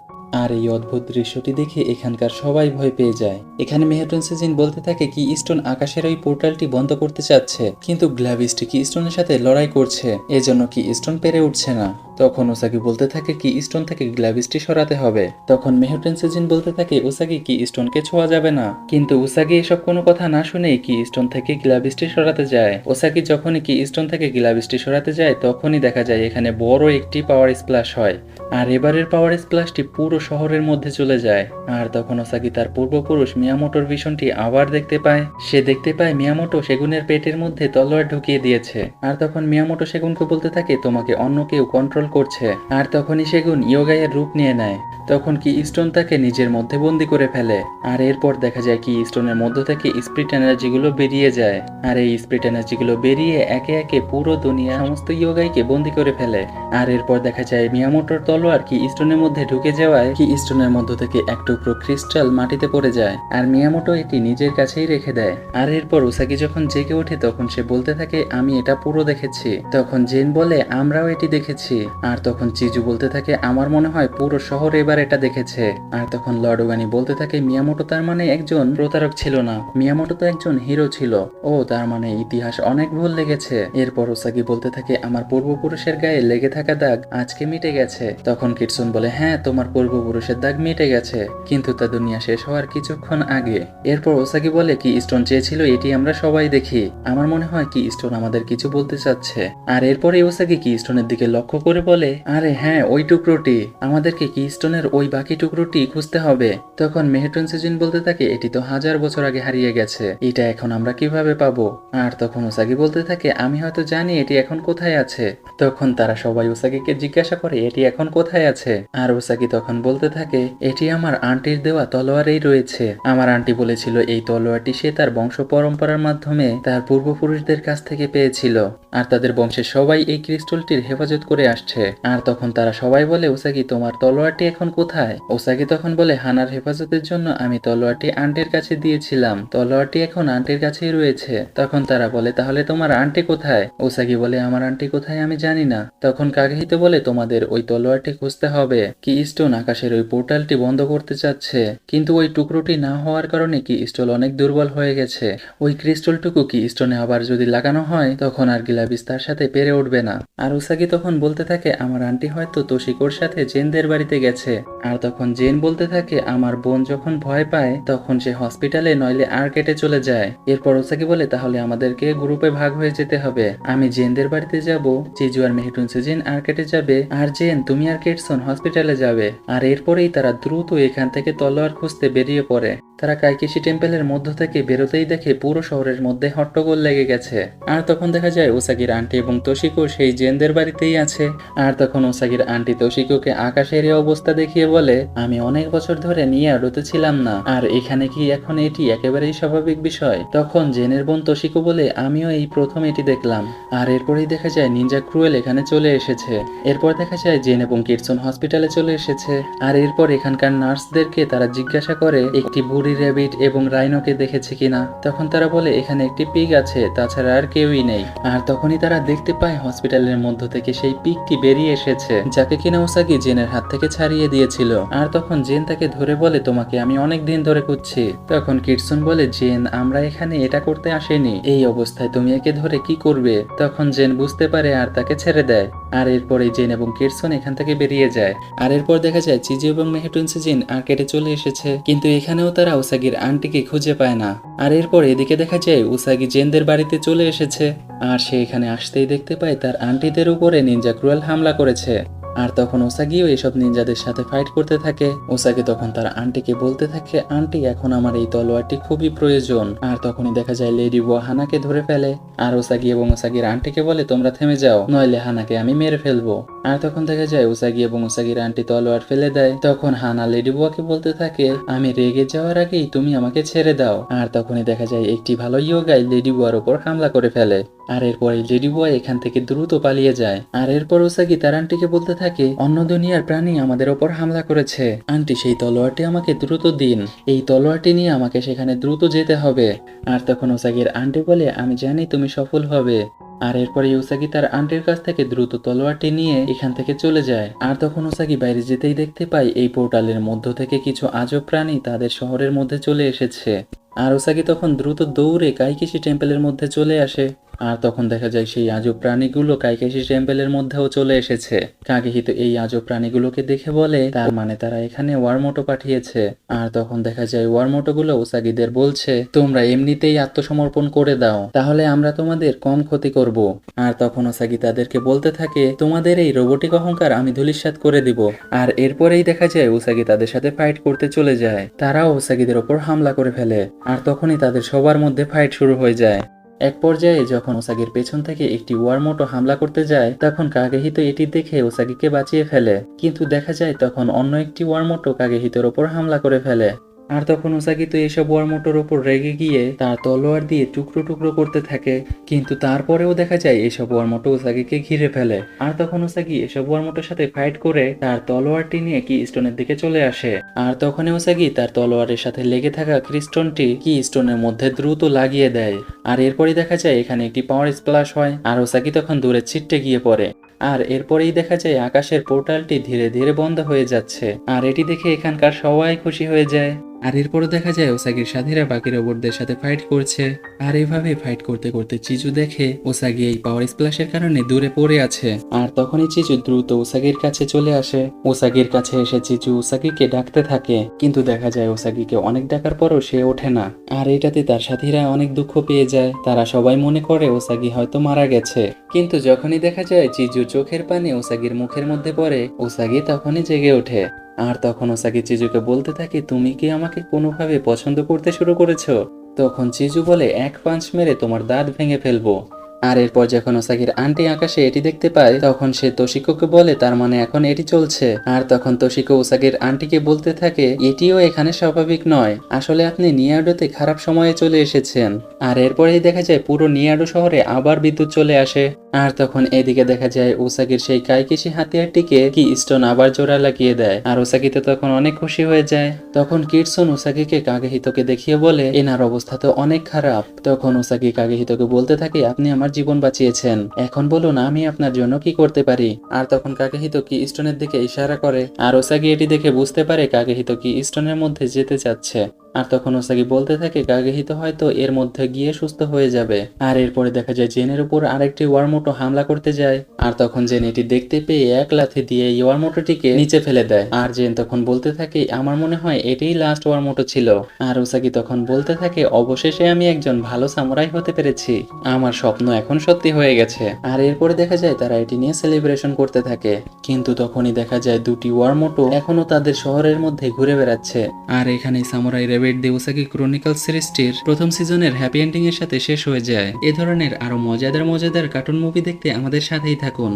আর এই অদ্ভুত দৃশ্যটি দেখে এখানকার সবাই ভয় পেয়ে যায়। এখানে মেহেটন সেজিন বলতে থাকে কি স্টোন আকাশের ওই পোর্টালটি বন্ধ করতে চাচ্ছে, কিন্তু গ্ল্যাভিসটি কি স্টোনের সাথে লড়াই করছে, এজন্য কি স্টোন পেরে উঠছে না। তখন উসাগি বলতে থাকে কি স্টোন থেকে গ্ল্যাভিসটি সরাতে হবে। তখন মেহেটন সেজিন বলতে থাকে উসাগি কি স্টোনকে ছোঁয়া যাবে না, কিন্তু উসাগি এসব কোনো কথা না শুনেই কি স্টোন থেকে গ্ল্যাভিসটি সরাতে যায়। উসাগি যখনই কি স্টোন থেকে গ্ল্যাভিসটি সরাতে যায় তখনই দেখা যায় এখানে বড় একটি পাওয়ার স্প্ল্যাশ হয়। আর এবারের পাওয়ার স্প্ল্যাশটি পুরো শহরের মধ্যে চলে যায়। আর তখন ওসাগি তার পূর্বপুরুষ মিয়ামোটোর ভিশনটি আবার দেখতে পায়। সে দেখতে পায় মিয়ামোটো সেগুনের পেটের মধ্যে তলোয়ার ঢুকিয়ে দিয়েছে। আর তখন মিয়ামোটো সেগুনকে বলতে থাকে তোমাকে অন্য কেউ কন্ট্রোল করছে। আর তখনই সেগুন ইয়োগাইয়ের রূপ নিয়ে নেয়। তখন কি স্টোন তাকে নিজের মধ্যে বন্দি করে ফেলে। আর এরপর দেখা যায় কি স্টোনের মধ্য থেকে স্পিরিট এনার্জিগুলো বেরিয়ে যায়। আর এই স্পিরিট এনার্জিগুলো বেরিয়ে একে একে পুরো দুনিয়া সমস্ত ইয়োগাইকে বন্দি করে ফেলে। আর এরপর দেখা যায় মিয়ামোটোর তলোয়ার কি স্টোনের মধ্যে ঢুকে যাওয়ায় কি স্টোনের মধ্য থেকে এক টুকরো ক্রিস্টাল মাটিতে পড়ে যায়। আর মিয়ামোটো এটি নিজের কাছেই রেখে দেয়। আর এরপর উসাগি যখন জেগে ওঠে তখন সে বলতে থাকে আমি এটা পুরো দেখেছি। তখন জেন বলে আমরাও এটি দেখেছি। আর তখন চিজু বলতে থাকে আমার মনে হয় পুরো শহর এবার এটা দেখেছে। আর তখন লর্ড ওগানি বলতে থাকে মিয়ামোটো তার মানে একজন প্রতারক ছিল না, মিয়ামোটো তো একজন হিরো ছিল। ও তার মানে ইতিহাস অনেক ভুল লেগেছে। এরপর উসাগি বলতে থাকে আমার পূর্বপুরুষের গায়ে লেগে থাকা দাগ আজকে মিটে গেছে। তখন কিটসুন বলে হ্যাঁ তোমার পূর্বপুরুষের দাগ মিটে গেছে, কিন্তু তা দুনিয়া শেষ হওয়ার কিছুক্ষণ আগে। এরপর ওসাগি বলে কি স্টোন চেয়েছিল এটি আমরা সবাই দেখি। আমার মনে হয় কি স্টোন আমাদের কিছু বলতে চাচ্ছে। আর এরপরে ওসাগি কি স্টোনের দিকে লক্ষ্য করে বলে আরে হ্যাঁ ওই টুকরোটি, আমাদেরকে কি স্টোনের ওই বাকি টুকরোটি খুঁজতে হবে। তখন মেহেটন সেজিন বলতে থাকে এটি তো 1000 বছর আগে হারিয়ে গেছে, এটা এখন আমরা কিভাবে পাবো। আর তখন ওসাগি বলতে থাকে আমি হয়তো জানি এটি এখন কোথায় আছে। তখন তারা সবাই ওসাগিকে জিজ্ঞাসা করে এটি এখন কোথায় আছে। আর ওসাগি তখন বলতে থাকে এটি আমার আন্টির দেওয়া তলোয়ারেই রয়েছে। আমার আন্টি বলেছিল এই তলোয়ারটি সে তার বংশ পরম্পরার মাধ্যমে তার পূর্বপুরুষদের কাছ থেকে পেয়েছিল। আর তাদের বংশের সবাই এই ক্রিস্টালটির হেফাজত করে আসছে। আর তখন তারা সবাই বলে ওসাগি তোমার তলোয়ারটি এখন কোথায়। ওসাগি তখন বলে হানার হেফাজতের জন্য আমি তলোয়ারটি আন্টির কাছে দিয়েছিলাম, তলোয়ারটি এখন আন্টির কাছেই রয়েছে। তখন তারা বলে তাহলে তোমার আন্টি কোথায়। ওসাগি বলে আমার আন্টি কোথায় আমি জানি না। তখন কাগেহিতো বলে তোমাদের ওই তলোয়ারটি খুঁজতে হবে। কি স্টোন আকাশের ওই পোর্টালটি বন্ধ করতে চাচ্ছে, কিন্তু ওই টুকরোটি না হওয়ার কারণে কি স্টোন অনেক দুর্বল হয়ে গেছে। ওই ক্রিস্টালটুকু কি স্টোনে আবার যদি লাগানো হয় তখন আর গ্ল্যাভিস তার সাথে পেরে উঠবে না। আর উসাগি তখন বলতে থাকে আমার আন্টি হয়তো তোশিকোর সাথে জেনদের বাড়িতে গেছে। আর তখন জেন বলতে থাকে আমার বোন যখন ভয় পায় তখন সে হসপিটালে নইলে আর্কেটে চলে যায়। এরপর উসাগি বলে তাহলে আমাদেরকে গ্রুপে ভাগ হয়ে যেতে হবে, আমি জেনদের বাড়িতে যাব, চিজু আর মেহেটুন সেজিন আর্কেটে যাবে, আর জেন তুমি আর কেটসন হসপিটালে যাবে। আর এরপরেই তারা দ্রুত এখান থেকে তলোয়ার খুঁজতে বেরিয়ে পড়ে। তারা কাইকেশি টেম্পেলের মধ্য থেকে বেরোতেই দেখে পুরো শহরের মধ্যে হট্টগোল লেগে গেছে। আর তখন দেখা যায় ওসাগির আন্টি এবং তোশিকো সেই জেনদের বাড়িতেই আছে। আর তখন ওসাগির আন্টি তোশিকোকে আকাশের এই অবস্থা দেখিয়ে বলে আমি অনেক বছর ধরে নিয়ে আড়তে ছিলাম না, আর এখানে কি এখন এটি একেবারেই স্বাভাবিক বিষয়। তখন জেনের বোন তোশিকো বলে আমিও এই প্রথম এটি দেখলাম। আর এরপরেই দেখা যায় নিনজা ক্রুয়েল এখানে চলে এসেছে। এরপর দেখা যায় জেন এবং কিটসন হসপিটালে চলে এসেছে। আর এরপর এখানকার নার্সদেরকে তারা জিজ্ঞাসা করে একটি বুড়ি র্যাবিট এবং রাইনোকে দেখেছে কিনা। তখন তারা বলে এখানে একটি পিগ আছে, তাছাড়া আর কেউই নেই। আর তখনই তারা দেখতে পায় হসপিটালের মধ্য থেকে সেই পিগটি বেরিয়ে এসেছে, যাকে কিনা ওসাগি জেনের হাত থেকে ছাড়িয়ে দিয়েছিল। আর তখন জেন তাকে ধরে বলে তোমাকে আমি অনেক দিন ধরে খুঁজছি। তখন কিটসন বলে জেন আমরা এখানে এটা করতে আসেনি, এই অবস্থায় তুমি একে ধরে কি করবে। তখন জেন বুঝতে পারে আর তাকে ছেড়ে দেয়। আর এরপরে জেন এবং কিরসন এখান থেকে বেরিয়ে যায়। আর এরপর দেখা যায় চিজু এবং মেহেটুনসিজিন আর্কেডে চলে এসেছে, কিন্তু এখানেও তারা উসাগির আন্টিকে খুঁজে পায় না। আর এরপর এদিকে দেখা যায় উসাগি জেনদের বাড়িতে চলে এসেছে, আর সে এখানে আসতেই দেখতে পায় তার আন্টিদের উপরে নিনজা ক্রুয়েল হামলা করেছে। আর তখন ওসাগিও এসব নিনজাদের সাথে ফাইট করতে থাকে। ওসাগি তখন তার আন্টিকে বলতে থাকে, আন্টি এখন আমার এই তলোয়ারটি খুবই প্রয়োজন। আর তখনই দেখা যায় লেডি বুয়া হানাকে ধরে ফেলে। আর ওসাগি এবং ওসাগির আন্টিকে বলে, তোমরা থেমে যাও, নইলে হানাকে আমি মেরে ফেলবো। আর তখন দেখা যায় ওসাগি এবং ওসাগির আন্টি তলোয়ার ফেলে দেয়। তখন হানা লেডি বুয়াকে বলতে থাকে, আমি রেগে যাওয়ার আগেই তুমি আমাকে ছেড়ে দাও। আর তখনই দেখা যায় একটি ভালো ইয়োগাই লেডি বুয়ার উপর হামলা করে ফেলে। আর এরপরে লেডি বুয়া এখান থেকে দ্রুত পালিয়ে যায়। আর এরপর ওসাগি তার আন্টিকে বলতে থাকে, অন্য দুনিয়ার প্রাণী আমাদের ওপর হামলা করেছে, আন্টি সেই তলোয়ারটি আমাকে দ্রুত দিন, এই তলোয়ারটি নিয়ে আমাকে সেখানে দ্রুত যেতে হবে। আর তখন ওসাগির আন্টি বলে, আমি জানি তুমি সফল হবে। আর এরপরে উসাগি তার আন্টির কাছ থেকে দ্রুত তলোয়ারটি নিয়ে এখান থেকে চলে যায়। আর তখন উসাগি বাইরে যেতেই দেখতে পায় এই পোর্টালের মধ্য থেকে কিছু আজব প্রাণী তাদের শহরের মধ্যে চলে এসেছে। আর উসাগি তখন দ্রুত দৌড়ে কাইকেশি টেম্পলের মধ্যে চলে আসে। আর তখন দেখা যায় সেই আজব প্রাণীগুলো কাইকেশি টেম্পলের মধ্যেও চলে এসেছে। কাগেহিতো এই আজব প্রাণীগুলোকে দেখে বলে, তার মানে তারা এখানে ওয়ারমোটো পাঠিয়েছে। আর তখন দেখা যায় ওয়ারমোটো গুলো উসাগিদের বলছে, তোমরা এমনিতেই আত্মসমর্পণ করে দাও, তাহলে আমরা তোমাদের কম ক্ষতি করব। আর তখন উসাগি তাদেরকে বলতে থাকে, তোমাদের এই রোবোটিক অহংকার আমি ধূলিসাৎ করে দিব। আর এরপরেই দেখা যায় উসাগি তাদের সাথে ফাইট করতে চলে যায়। তারাও উসাগিদের ওপর হামলা করে ফেলে। আর তখনই তাদের সবার মধ্যে ফাইট শুরু হয়ে যায়। এক পর্যায়ে যখন ওসাগির পেছন থেকে একটি ওয়ারমোটো হামলা করতে যায়, তখন কাগেহিতো এটি দেখে ওসাগিকে বাঁচিয়ে ফেলে। কিন্তু দেখা যায় তখন অন্য একটি ওয়ারমোটো কাগেহিতোর ওপর হামলা করে ফেলে। আর তখন উসাগি তো এসব ওয়ারমোটোর ওপর রেগে গিয়ে তার তলোয়ার দিয়ে টুকরো টুকরো করতে থাকে। কিন্তু তারপরেও দেখা যায় এসব ওয়ারমোটো উসাগিকে ঘিরে ফেলে। আর তখন উসাগি এসব ওয়ারমোটোর সাথে ফাইট করে তার তলোয়ারটি নিয়ে কি স্টোনের দিকে চলে আসে। আর তখনই উসাগি তার তলোয়ারের সাথে লেগে থাকা ক্রিস্টনটি কি স্টোনের মধ্যে দ্রুত লাগিয়ে দেয়। আর এরপরই দেখা যায় এখানে একটি পাওয়ার স্প্ল্যাশ হয়। আর উসাগি তখন দূরে ছিটটে গিয়ে পড়ে। আর এরপরেই দেখা যায় আকাশের পোর্টালটি ধীরে ধীরে বন্ধ হয়ে যাচ্ছে। আর এটি দেখে এখানকার সবাই খুশি হয়ে যায়। আর এরপরে দেখা যায় ওসাগির সাথীরা বাকি রোবটদের সাথে ফাইট করছে। আর এইভাবে ফাইট করতে করতে চিজু দেখে ওসাগি এই পাওয়ার স্প্ল্যাশের কারণে দূরে পড়ে আছে। আর তখনই চিজু দ্রুত ওসাগির কাছে চলে আসে। ওসাগির কাছে এসে চিজু ওসাগিকে ডাকতে থাকে, কিন্তু দেখা যায় ওসাগিকে অনেক ডাকার পরও সে ওঠে না। আর এটাতে তার সাথীরা অনেক দুঃখ পেয়ে যায়। তারা সবাই মনে করে ওসাগি হয়তো মারা গেছে। কিন্তু যখনই দেখা যায় চিজু চোখের পানি ওসাগির মুখের মধ্যে পড়ে, ওসাগি তখনই জেগে ওঠে। আর তখন ওসাগি চিজুকে বলতে থাকে, তুমি কি আমাকে কোনোভাবে পছন্দ করতে শুরু করেছো? তখন চিজু বলে, এক পাঞ্চ মেরে তোমার দাঁত ভেঙে ফেলবো। আর এরপর যখন ওসাগির আন্টি আকাশে এটি দেখতে পায়, তখন সে তোশিকোকে বলে, তার মানে এখন এটি চলছে। আর তখন তোশিকো ওসাগির আন্টিকে বলতে থাকে, এটিও এখানে স্বাভাবিক নয়, আসলে আপনি নিয়াডোতে খারাপ সময়ে চলে এসেছেন। আর এরপরেই দেখা যায় পুরো নিয়াডো শহরে আবার বিদ্যুৎ চলে আসে। আর তখন এদিকে দেখা যায় ওসাগির সেই কাইকেশি হাতিয়ারটিকে কি স্টোন আবার জোড়া লাগিয়ে দেয়। আর ওসাগি তো তখন অনেক খুশি হয়ে যায়। তখন কিরসন ওসাগিকে কাগেহিতোকে দেখিয়ে বলে, এনার অবস্থা তো অনেক খারাপ। তখন ওসাগি কাগেহিতোকে বলতে থাকে, আপনি আমার জীবন বাঁচিয়েছেন, এখন বলুন আমি আপনার জন্য কি করতে পারি। আর তখন কাগেহিতো কি স্টোনের দিকে ইশারা করে। আর ওসাগি এটি দেখে বুঝতে পারে কাগেহিতো কি স্টোনের মধ্যে যেতে চাচ্ছে। আর তখন ওসাগি বলতে থাকে, কাগেহিতো হয়তো এর মধ্যে গিয়ে সুস্থ হয়ে যাবে। আর এরপরে দেখা যায় জেনের উপর আরেকটি ওয়ারমোটো হামলা করতে যায়। আর তখন জেন এটি দেখতে পেয়ে এক লাথি দিয়ে এই ওয়ারমোটোটিকে নিচে ফেলে দেয়। আর জেন তখন বলতে থাকে, আমার মনে হয় এটাই লাস্ট ওয়ারমোটো ছিল। আর ওসাগি তখন বলতে থাকে, অবশেষে আমি একজন ভালো সামুরাই হতে পেরেছি, আমার স্বপ্ন এখন সত্যি হয়ে গেছে। আর এরপরে দেখা যায় তারা এটি নিয়ে সেলিব্রেশন করতে থাকে। কিন্তু তখনই দেখা যায় দুটি ওয়ারমোটো এখনো তাদের শহরের মধ্যে ঘুরে বেড়াচ্ছে। আর এখানে সামুরাই রেবিট দি উসাগি ক্রনিকলস সিরিজটির প্রথম সিজনের হ্যাপি এন্ডিং এর সাথে শেষ হয়ে যায়। এ ধরনের আরো মজাদার কার্টুন মুভি দেখতে আমাদের সাথেই থাকুন।